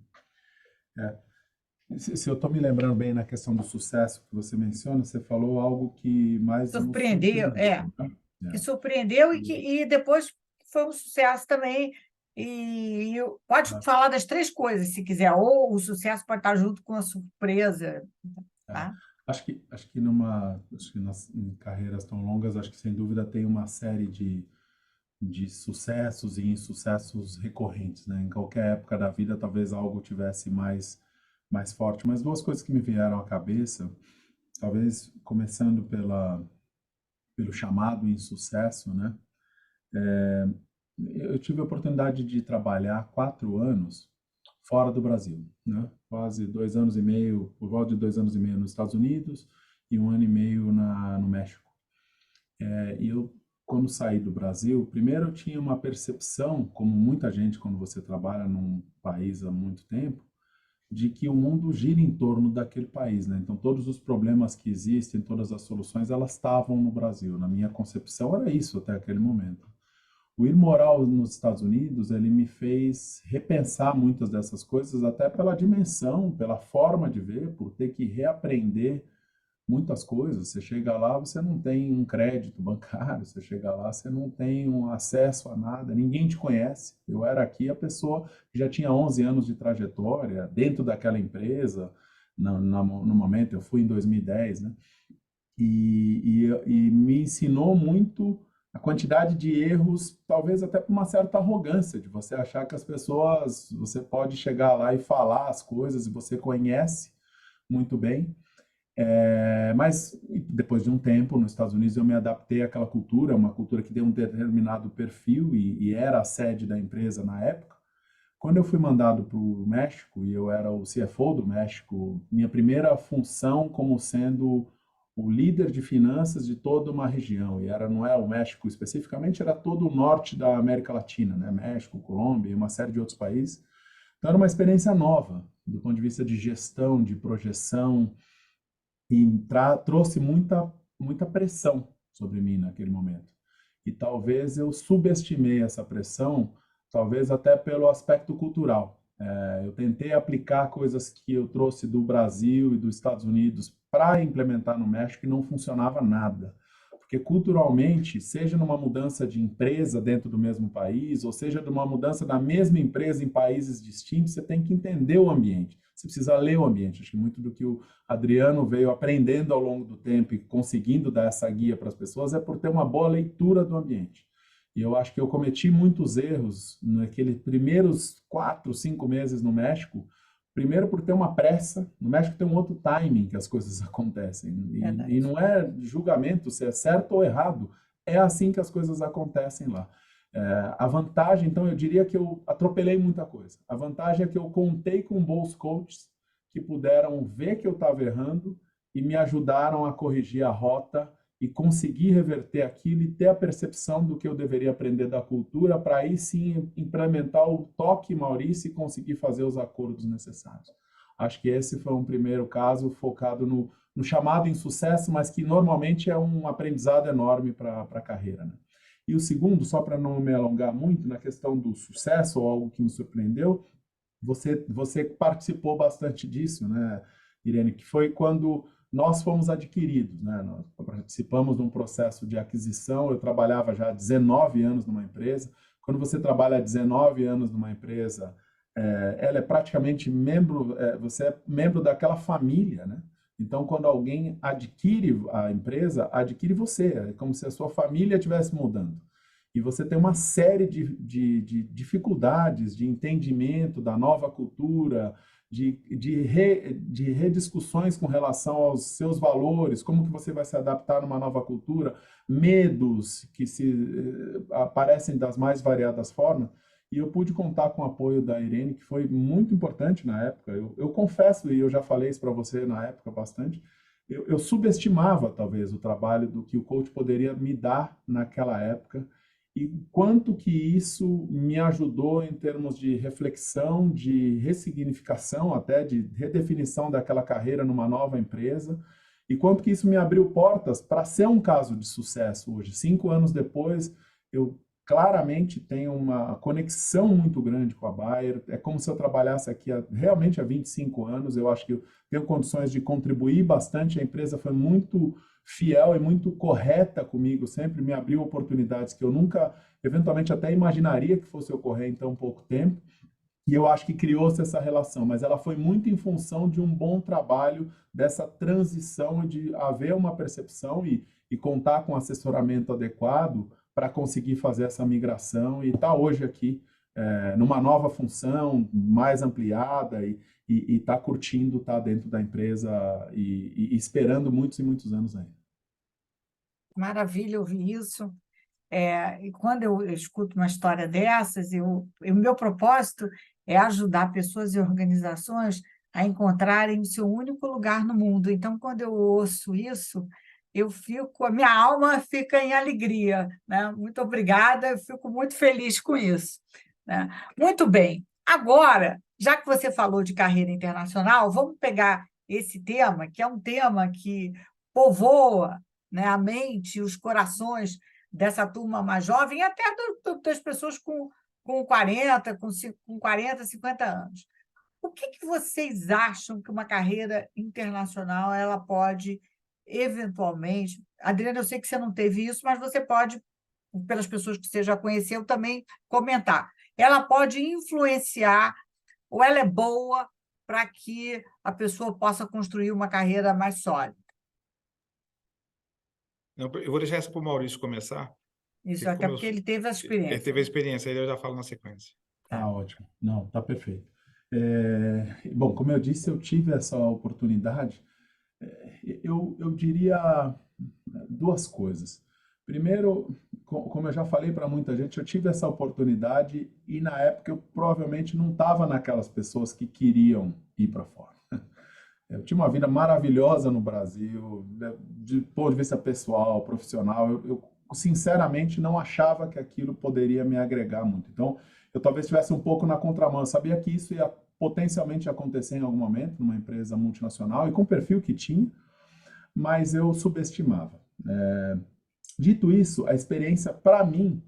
Se eu estou me lembrando bem na questão do sucesso que você menciona, você falou algo que mais nos Surpreendeu, surpreendeu, né? que surpreendeu e depois foi um sucesso também. Pode É. falar das três coisas, se quiser, ou o sucesso pode estar junto com a surpresa, tá? Acho que em carreiras tão longas, acho que sem dúvida tem uma série de sucessos e insucessos recorrentes, né? Em qualquer época da vida, talvez algo tivesse mais forte. Mas duas coisas que me vieram à cabeça, talvez começando pelo chamado insucesso, né? Eu tive a oportunidade de trabalhar 4 anos fora do Brasil, né? Quase 2 anos e meio, por volta de 2 anos e meio nos Estados Unidos e 1 ano e meio no México. E eu, quando saí do Brasil, primeiro eu tinha uma percepção, como muita gente quando você trabalha num país há muito tempo, de que o mundo gira em torno daquele país, né? Então todos os problemas que existem, todas as soluções, elas estavam no Brasil. Na minha concepção era isso até aquele momento. O ir morar nos Estados Unidos, ele me fez repensar muitas dessas coisas, até pela dimensão, pela forma de ver, por ter que reaprender muitas coisas. Você chega lá, você não tem um crédito bancário, você chega lá, você não tem um acesso a nada, ninguém te conhece. Eu era aqui a pessoa que já tinha 11 anos de trajetória dentro daquela empresa, no momento, eu fui em 2010, né? E me ensinou muito a quantidade de erros, talvez até por uma certa arrogância, de você achar que as pessoas, você pode chegar lá e falar as coisas e você conhece muito bem. Mas depois de um tempo nos Estados Unidos eu me adaptei àquela cultura, uma cultura que tem um determinado perfil e era a sede da empresa na época. Quando eu fui mandado para o México e eu era o CFO do México, minha primeira função como sendo o líder de finanças de toda uma região, e não é o México especificamente, era todo o norte da América Latina, né? México, Colômbia e uma série de outros países. Então era uma experiência nova, do ponto de vista de gestão, de projeção, e trouxe muita pressão sobre mim naquele momento. E talvez eu subestimei essa pressão, talvez até pelo aspecto cultural. Eu tentei aplicar coisas que eu trouxe do Brasil e dos Estados Unidos para implementar no México e não funcionava nada. Porque culturalmente, seja numa mudança de empresa dentro do mesmo país, ou seja numa mudança da mesma empresa em países distintos, você tem que entender o ambiente. Você precisa ler o ambiente. Acho que muito do que o Adriano veio aprendendo ao longo do tempo e conseguindo dar essa guia para as pessoas é por ter uma boa leitura do ambiente. E eu acho que eu cometi muitos erros naqueles primeiros 4, 5 meses no México. Primeiro, por ter uma pressa. No México tem um outro timing que as coisas acontecem. E não é julgamento se é certo ou errado. É assim que as coisas acontecem lá. A vantagem, então, eu diria que eu atropelei muita coisa. A vantagem é que eu contei com bons coaches que puderam ver que eu estava errando e me ajudaram a corrigir a rota e conseguir reverter aquilo e ter a percepção do que eu deveria aprender da cultura para aí sim implementar o toque Maurício e conseguir fazer os acordos necessários. Acho que esse foi um primeiro caso focado no chamado insucesso, mas que normalmente é um aprendizado enorme para a carreira, né? E o segundo, só para não me alongar muito, na questão do sucesso, ou algo que me surpreendeu, você participou bastante disso, né, Irene, que foi quando nós fomos adquiridos, né? Nós participamos de um processo de aquisição. Eu trabalhava já há 19 anos numa empresa. Quando você trabalha há 19 anos numa empresa, ela é praticamente você é membro daquela família, né? Então, quando alguém adquire a empresa, adquire você. É como se a sua família estivesse mudando. E você tem uma série de dificuldades de entendimento da nova cultura, de rediscussões com relação aos seus valores, como que você vai se adaptar numa nova cultura, medos que aparecem das mais variadas formas. E eu pude contar com o apoio da Irene, que foi muito importante na época. Eu confesso, e eu já falei isso para você na época bastante, eu subestimava, talvez, o trabalho do que o coach poderia me dar naquela época, e quanto que isso me ajudou em termos de reflexão, de ressignificação, até de redefinição daquela carreira numa nova empresa, e quanto que isso me abriu portas para ser um caso de sucesso hoje. 5 anos depois, eu claramente tenho uma conexão muito grande com a Bayer. É como se eu trabalhasse aqui realmente há 25 anos. Eu acho que eu tenho condições de contribuir bastante. A empresa foi muito fiel e muito correta comigo, sempre me abriu oportunidades que eu nunca, eventualmente, até imaginaria que fosse ocorrer em tão pouco tempo. E eu acho que criou-se essa relação, mas ela foi muito em função de um bom trabalho, dessa transição, de haver uma percepção e contar com assessoramento adequado para conseguir fazer essa migração e estar hoje aqui numa nova função, mais ampliada e estar curtindo estar dentro da empresa e esperando muitos e muitos anos ainda. Maravilha ouvir isso. E quando eu escuto uma história dessas, o meu propósito é ajudar pessoas e organizações a encontrarem o seu único lugar no mundo. Então, quando eu ouço isso, a minha alma fica em alegria, né? Muito obrigada, eu fico muito feliz com isso, né? Muito bem. Agora, já que você falou de carreira internacional, vamos pegar esse tema, que é um tema que povoa, né, a mente, os corações dessa turma mais jovem, até das pessoas com 40, com 40, 50 anos. O que vocês acham que uma carreira internacional ela pode, eventualmente... Adriana, eu sei que você não teve isso, mas você pode, pelas pessoas que você já conheceu, também comentar. Ela pode influenciar, ou ela é boa para que a pessoa possa construir uma carreira mais sólida? Eu vou deixar isso para o Maurício começar. Isso, até porque ele teve a experiência. Ele teve a experiência, aí eu já falo na sequência. Tá ótimo. Não, tá perfeito. Bom, como eu disse, eu tive essa oportunidade. Eu diria 2 coisas. Primeiro, como eu já falei para muita gente, eu tive essa oportunidade e na época eu provavelmente não estava naquelas pessoas que queriam ir para fora. Eu tinha uma vida maravilhosa no Brasil, né, de ponto de vista pessoal, profissional. Eu sinceramente não achava que aquilo poderia me agregar muito. Então, eu talvez estivesse um pouco na contramão. Eu sabia que isso ia potencialmente acontecer em algum momento numa empresa multinacional e com o perfil que tinha, mas eu subestimava. Dito isso, a experiência para mim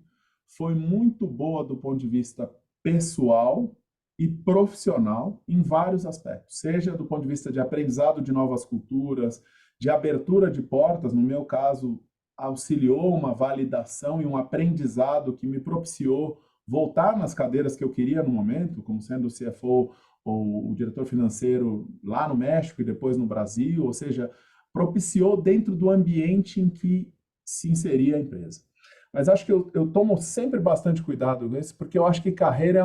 foi muito boa do ponto de vista pessoal e profissional em vários aspectos, seja do ponto de vista de aprendizado de novas culturas, de abertura de portas, no meu caso, auxiliou uma validação e um aprendizado que me propiciou voltar nas cadeiras que eu queria no momento, como sendo o CFO ou o diretor financeiro lá no México e depois no Brasil, ou seja, propiciou dentro do ambiente em que se inseria a empresa. Mas acho que eu tomo sempre bastante cuidado com isso, porque eu acho que carreira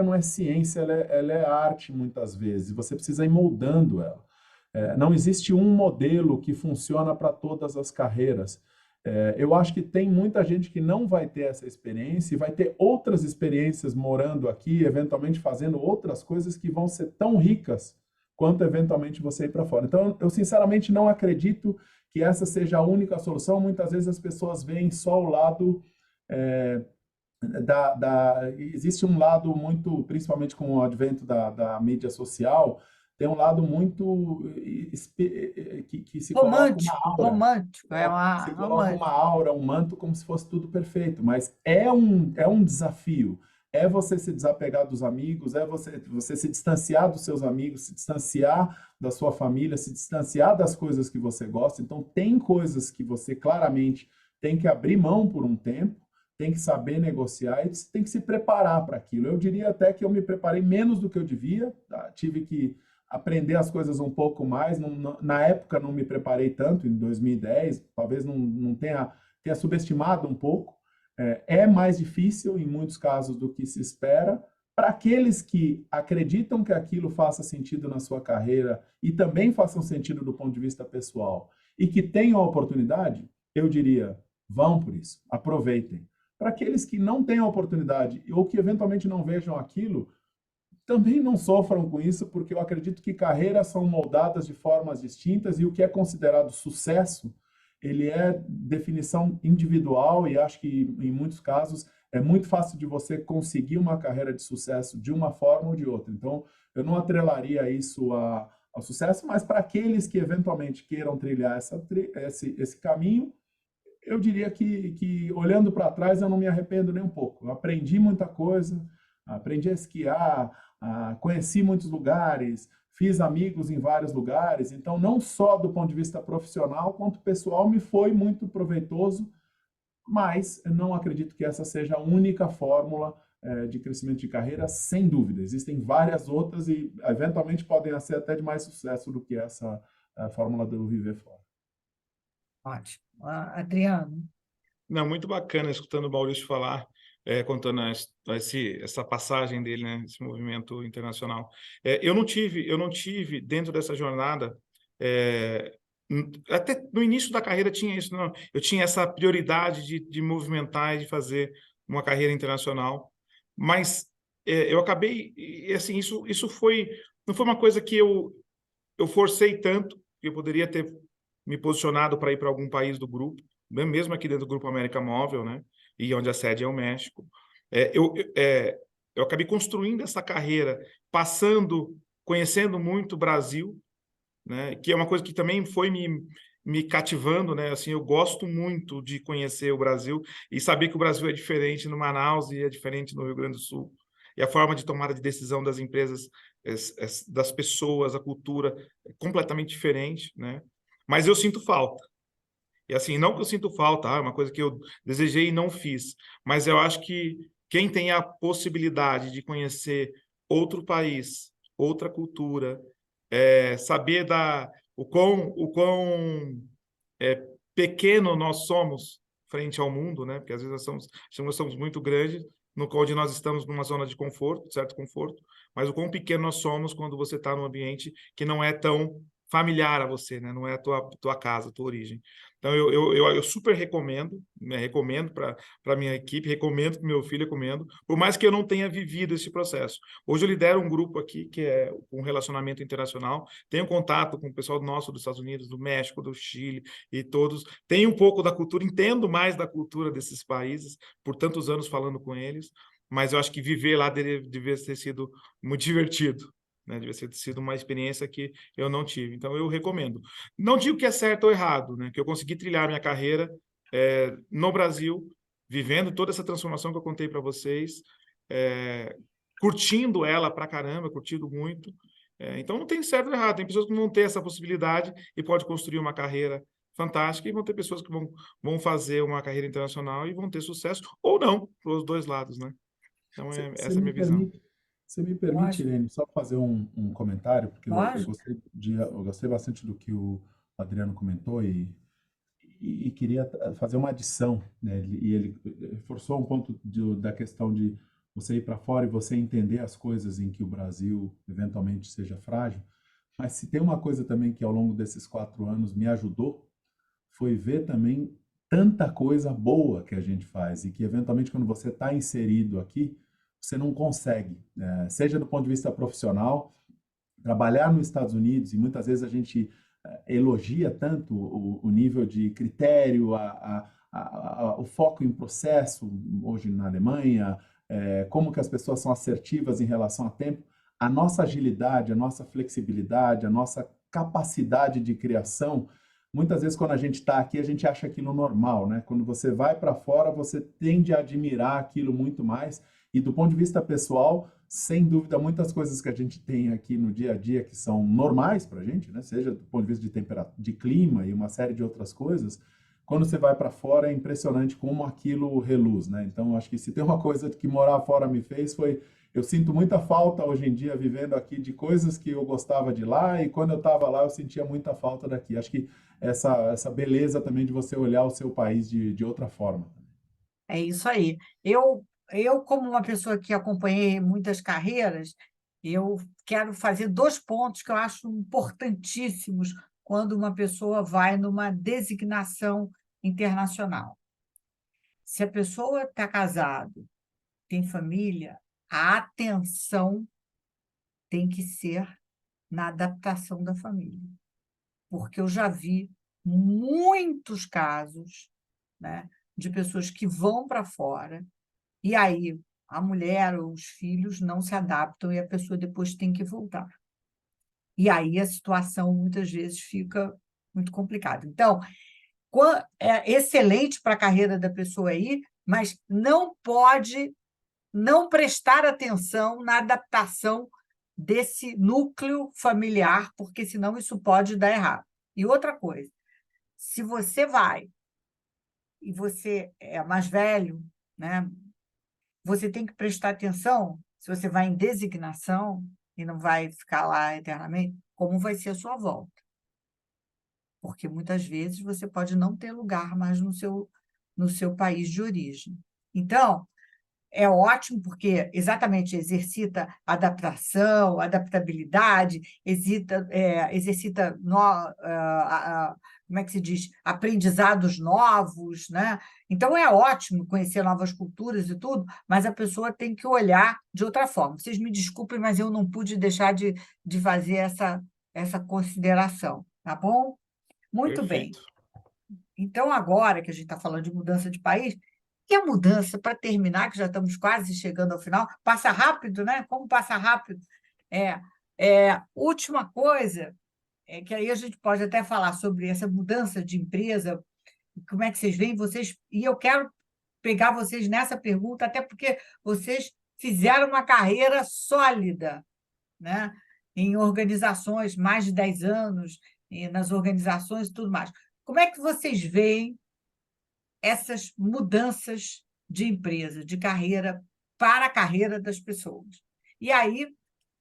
não é ciência, ela é arte muitas vezes, você precisa ir moldando ela. Não existe um modelo que funciona para todas as carreiras. Eu acho que tem muita gente que não vai ter essa experiência e vai ter outras experiências morando aqui, eventualmente fazendo outras coisas que vão ser tão ricas quanto eventualmente você ir para fora. Então, eu sinceramente não acredito que essa seja a única solução. Muitas vezes as pessoas veem só o lado existe um lado muito, principalmente com o advento da mídia social, tem um lado muito que se coloca uma aura, Romântico, se coloca uma romântico. aura, um manto como se fosse tudo perfeito, mas é um desafio. É você se desapegar dos amigos, é você se distanciar dos seus amigos, se distanciar da sua família, se distanciar das coisas que você gosta. Então, tem coisas que você claramente tem que abrir mão por um tempo, tem que saber negociar e tem que se preparar para aquilo. Eu diria até que eu me preparei menos do que eu devia, tá? Tive que aprender as coisas um pouco mais. Na época, não me preparei tanto, em 2010, talvez não tenha subestimado um pouco. É mais difícil, em muitos casos, do que se espera. Para aqueles que acreditam que aquilo faça sentido na sua carreira e também façam sentido do ponto de vista pessoal e que tenham a oportunidade, eu diria, vão por isso, aproveitem. Para aqueles que não têm a oportunidade ou que eventualmente não vejam aquilo, também não sofram com isso, porque eu acredito que carreiras são moldadas de formas distintas e o que é considerado sucesso ele é definição individual e acho que, em muitos casos, é muito fácil de você conseguir uma carreira de sucesso de uma forma ou de outra. Então, eu não atrelaria isso ao sucesso, mas para aqueles que eventualmente queiram trilhar esse caminho, eu diria que olhando para trás, eu não me arrependo nem um pouco. Eu aprendi muita coisa, aprendi a esquiar, conheci muitos lugares, fiz amigos em vários lugares, então não só do ponto de vista profissional, quanto pessoal me foi muito proveitoso, mas não acredito que essa seja a única fórmula de crescimento de carreira, sem dúvida. Existem várias outras e eventualmente podem ser até de mais sucesso do que essa fórmula do viver fora. Ótimo. Adriano? Não, muito bacana escutando o Maurício falar, contando essa passagem dele, né, esse movimento internacional. Eu não tive dentro dessa jornada, até no início da carreira tinha isso, não, eu tinha essa prioridade de movimentar e de fazer uma carreira internacional, mas eu acabei, e assim, isso não foi uma coisa que eu forcei tanto, que eu poderia ter me posicionado para ir para algum país do grupo, mesmo aqui dentro do Grupo América Móvel, né? E onde a sede é o México. Eu acabei construindo essa carreira, conhecendo muito o Brasil, né? Que é uma coisa que também foi me cativando, né? Assim, eu gosto muito de conhecer o Brasil e saber que o Brasil é diferente no Manaus e é diferente no Rio Grande do Sul. E a forma de tomada de decisão das empresas, das pessoas, a cultura é completamente diferente, né? Mas eu sinto falta. E assim, não que eu sinto falta, é uma coisa que eu desejei e não fiz, mas eu acho que quem tem a possibilidade de conhecer outro país, outra cultura, saber o quão pequeno nós somos frente ao mundo, né? Porque às vezes nós somos muito grandes, no qual nós estamos numa zona de conforto, certo conforto, mas o quão pequeno nós somos quando você está num ambiente que não é tão familiar a você, né? Não é a tua casa, a tua origem. Então, eu super recomendo, né? Recomendo para a minha equipe, recomendo para o meu filho, recomendo, por mais que eu não tenha vivido esse processo. Hoje eu lidero um grupo aqui que é um relacionamento internacional, tenho contato com o pessoal nosso dos Estados Unidos, do México, do Chile e todos. Tenho um pouco da cultura, entendo mais da cultura desses países, por tantos anos falando com eles, mas eu acho que viver lá devia ter sido muito divertido, né? Devia ter sido uma experiência que eu não tive. Então, eu recomendo. Não digo que é certo ou errado, né? Que eu consegui trilhar minha carreira no Brasil, vivendo toda essa transformação que eu contei para vocês, curtindo ela pra caramba, curtindo muito. Então, não tem certo ou errado. Tem pessoas que vão ter essa possibilidade e pode construir uma carreira fantástica, e vão ter pessoas que vão fazer uma carreira internacional e vão ter sucesso, ou não, para os dois lados, né? Então, Você essa é a minha visão. você me permite, Lógico, Irene, só fazer um comentário, porque lógico. eu gostei bastante do que o Adriano comentou e queria fazer uma adição, né? Ele reforçou um ponto da questão de você ir para fora e você entender as coisas em que o Brasil eventualmente seja frágil. Mas se tem uma coisa também que ao longo desses 4 anos me ajudou, foi ver também tanta coisa boa que a gente faz e que eventualmente quando você está inserido aqui, você não consegue, né? Seja do ponto de vista profissional, trabalhar nos Estados Unidos, e muitas vezes a gente elogia tanto o nível de critério, o foco em processo, hoje na Alemanha, como que as pessoas são assertivas em relação a tempo, a nossa agilidade, a nossa flexibilidade, a nossa capacidade de criação, muitas vezes quando a gente está aqui, a gente acha aquilo normal, né? Quando você vai para fora, você tende a admirar aquilo muito mais, e do ponto de vista pessoal, sem dúvida, muitas coisas que a gente tem aqui no dia a dia que são normais para a gente, né? Seja do ponto de vista de temperatura, de clima e uma série de outras coisas, quando você vai para fora é impressionante como aquilo reluz, né? Então, acho que se tem uma coisa que morar fora me fez foi, eu sinto muita falta hoje em dia vivendo aqui de coisas que eu gostava de lá, e quando eu estava lá eu sentia muita falta daqui. Acho que essa beleza também de você olhar o seu país de outra forma. É isso aí. Como uma pessoa que acompanhei muitas carreiras, eu quero fazer 2 pontos que eu acho importantíssimos quando uma pessoa vai numa designação internacional. Se a pessoa está casada, tem família, a atenção tem que ser na adaptação da família. Porque eu já vi muitos casos, né, de pessoas que vão para fora e aí a mulher ou os filhos não se adaptam e a pessoa depois tem que voltar. E aí a situação muitas vezes fica muito complicada. Então, é excelente para a carreira da pessoa aí, mas não pode não prestar atenção na adaptação desse núcleo familiar, porque senão isso pode dar errado. E outra coisa, se você vai e você é mais velho, né, você tem que prestar atenção, se você vai em designação e não vai ficar lá eternamente, como vai ser a sua volta. Porque muitas vezes você pode não ter lugar mais no seu país de origem. Então, é ótimo porque exatamente exercita adaptação, adaptabilidade, exercita como é que se diz? Aprendizados novos, né? Então é ótimo conhecer novas culturas e tudo, mas a pessoa tem que olhar de outra forma. Vocês me desculpem, mas eu não pude deixar de fazer essa consideração, tá bom? Muito bem. Perfeito. Então, agora que a gente está falando de mudança de país, e a mudança, para terminar, que já estamos quase chegando ao final, passa rápido, né? Como passa rápido? Última coisa, é que aí a gente pode até falar sobre essa mudança de empresa, como é que vocês veem, e eu quero pegar vocês nessa pergunta, até porque vocês fizeram uma carreira sólida, né? Em organizações, mais de 10 anos, e nas organizações e tudo mais. Como é que vocês veem essas mudanças de empresa, de carreira, para a carreira das pessoas? E aí,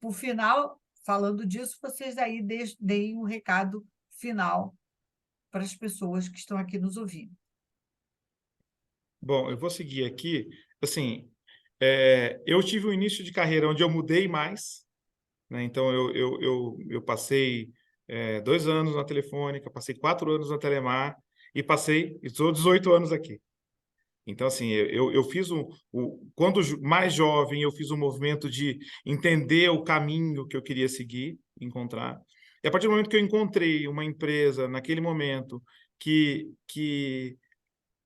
por final, falando disso, vocês aí deem um recado final para as pessoas que estão aqui nos ouvindo. Bom, eu vou seguir aqui. Assim, eu tive um início de carreira onde eu mudei mais, né? Então, eu passei 2 anos na Telefônica, passei 4 anos na Telemar e estou 18 anos aqui. Então, assim, eu fiz quando mais jovem, eu fiz um movimento de entender o caminho que eu queria seguir, encontrar. E a partir do momento que eu encontrei uma empresa, naquele momento, que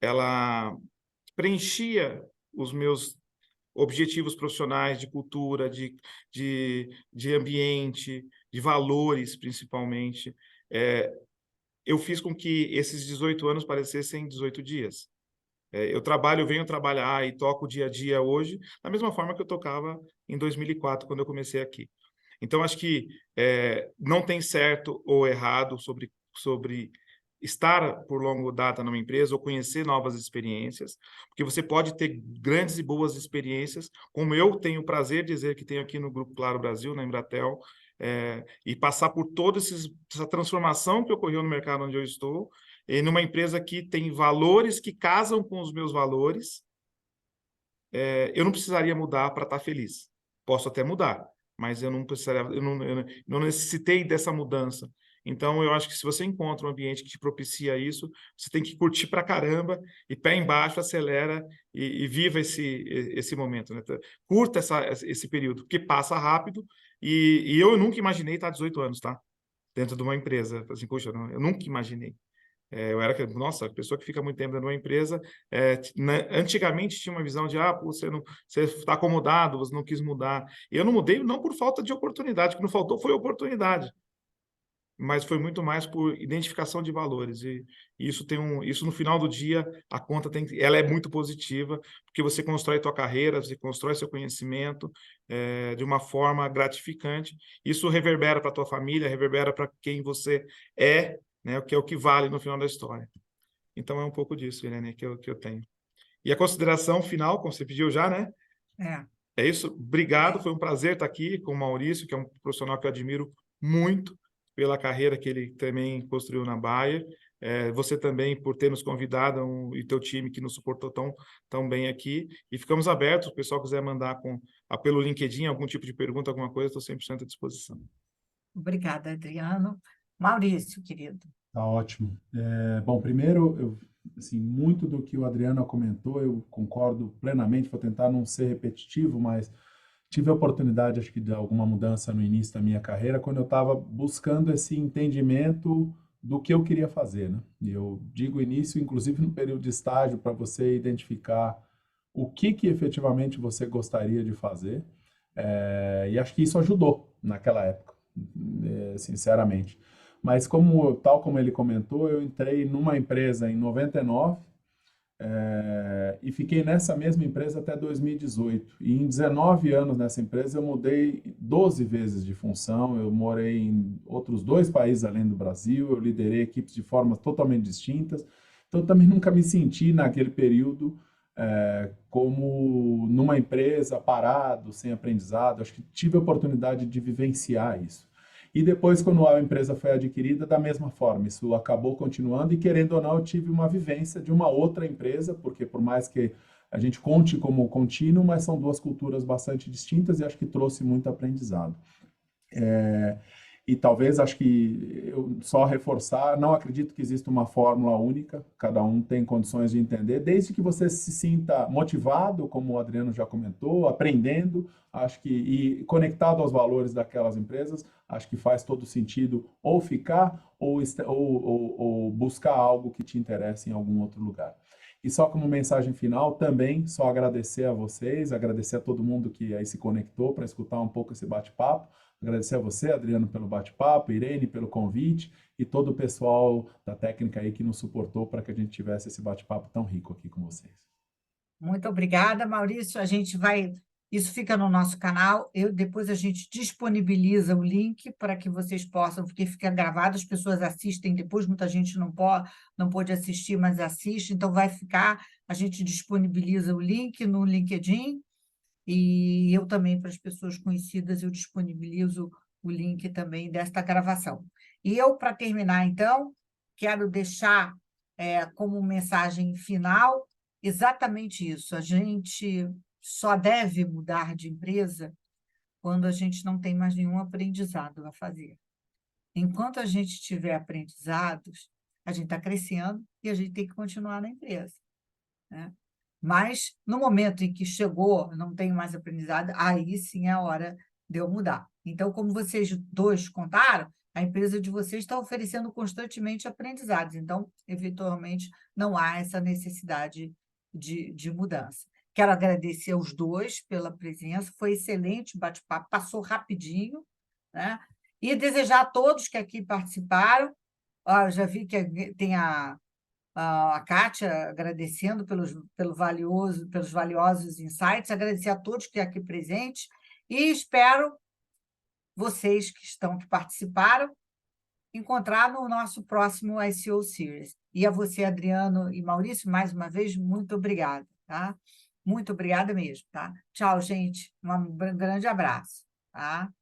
ela preenchia os meus objetivos profissionais, de cultura, de ambiente, de valores, principalmente, eu fiz com que esses 18 anos parecessem 18 dias. Eu venho trabalhar e toco o dia a dia hoje da mesma forma que eu tocava em 2004, quando eu comecei aqui. Então, acho que não tem certo ou errado sobre estar por longa data numa empresa ou conhecer novas experiências, porque você pode ter grandes e boas experiências, como eu tenho o prazer de dizer que tenho aqui no Grupo Claro Brasil, na Embratel, e passar por toda essa transformação que ocorreu no mercado onde eu estou, e numa empresa que tem valores que casam com os meus valores, eu não precisaria mudar para estar feliz. Posso até mudar, mas eu não precisaria, eu não necessitei dessa mudança. Então, eu acho que se você encontra um ambiente que te propicia isso, você tem que curtir pra caramba e pé embaixo, acelera e viva esse momento, né? Curta esse período, porque passa rápido e eu nunca imaginei estar 18 anos, tá? Dentro de uma empresa. Assim, poxa, eu nunca imaginei. Nossa, a pessoa que fica muito tempo dentro de uma empresa, antigamente tinha uma visão de, você está acomodado, você não quis mudar. Eu não mudei não por falta de oportunidade, o que não faltou foi oportunidade, mas foi muito mais por identificação de valores. E isso no final do dia, a conta ela é muito positiva, porque você constrói tua carreira, você constrói seu conhecimento de uma forma gratificante. Isso reverbera para tua família, reverbera para quem você é, né, que é o que vale no final da história. Então, é um pouco disso, Irene, que eu tenho. E a consideração final, como você pediu já, né? É isso. Obrigado, foi um prazer estar aqui com o Maurício, que é um profissional que eu admiro muito pela carreira que ele também construiu na Bayer. Você também, por ter nos convidado, e teu time que nos suportou tão bem aqui. E ficamos abertos, se o pessoal quiser mandar pelo LinkedIn algum tipo de pergunta, alguma coisa, estou 100% à disposição. Obrigada, Adriano. Maurício, querido. Tá ótimo. Bom, primeiro, assim, muito do que o Adriano comentou, eu concordo plenamente, vou tentar não ser repetitivo, mas tive a oportunidade, acho que, de alguma mudança no início da minha carreira, quando eu estava buscando esse entendimento do que eu queria fazer, né? E eu digo início, inclusive no período de estágio, para você identificar o que efetivamente você gostaria de fazer, e acho que isso ajudou naquela época, sinceramente. Mas tal como ele comentou, eu entrei numa empresa em 99 e fiquei nessa mesma empresa até 2018. E em 19 anos nessa empresa eu mudei 12 vezes de função, eu morei em outros 2 países além do Brasil, eu liderei equipes de formas totalmente distintas, então eu também nunca me senti naquele período como numa empresa parado, sem aprendizado. Acho que tive a oportunidade de vivenciar isso. E depois, quando a empresa foi adquirida, da mesma forma, isso acabou continuando e, querendo ou não, eu tive uma vivência de uma outra empresa, porque por mais que a gente conte como contínuo, mas são 2 culturas bastante distintas e acho que trouxe muito aprendizado. E talvez, acho que eu só reforçar, não acredito que exista uma fórmula única, cada um tem condições de entender, desde que você se sinta motivado, como o Adriano já comentou, aprendendo, acho que, e conectado aos valores daquelas empresas, acho que faz todo sentido ou ficar ou buscar algo que te interesse em algum outro lugar. E só como mensagem final, também só agradecer a vocês, agradecer a todo mundo que aí se conectou para escutar um pouco esse bate-papo. Agradecer a você, Adriano, pelo bate-papo, Irene, pelo convite e todo o pessoal da técnica aí que nos suportou para que a gente tivesse esse bate-papo tão rico aqui com vocês. Muito obrigada, Maurício. Isso fica no nosso canal. Depois a gente disponibiliza o link para que vocês possam, porque fica gravado, as pessoas assistem depois, muita gente não pôde assistir, mas assiste, então vai ficar, a gente disponibiliza o link no LinkedIn. E eu também, para as pessoas conhecidas, eu disponibilizo o link também desta gravação. E eu, para terminar, então, quero deixar como mensagem final exatamente isso. A gente só deve mudar de empresa quando a gente não tem mais nenhum aprendizado a fazer. enquanto a gente tiver aprendizados, a gente está crescendo e a gente tem que continuar na empresa, né? Mas, no momento em que chegou, não tenho mais aprendizado, aí sim é a hora de eu mudar. Então, como vocês dois contaram, a empresa de vocês está oferecendo constantemente aprendizados. Então, eventualmente, não há essa necessidade de mudança. Quero agradecer aos dois pela presença, foi excelente o bate-papo, passou rapidinho, né? E desejar a todos que aqui participaram. Já vi que tem a Kátia agradecendo pelos valiosos insights, agradecer a todos que aqui presentes e espero vocês que participaram encontrar no nosso próximo ICO Series. E a você, Adriano e Maurício, mais uma vez, muito obrigada, tá? Muito obrigada mesmo, tá? Tchau, gente. Um grande abraço, tá?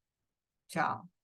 Tchau.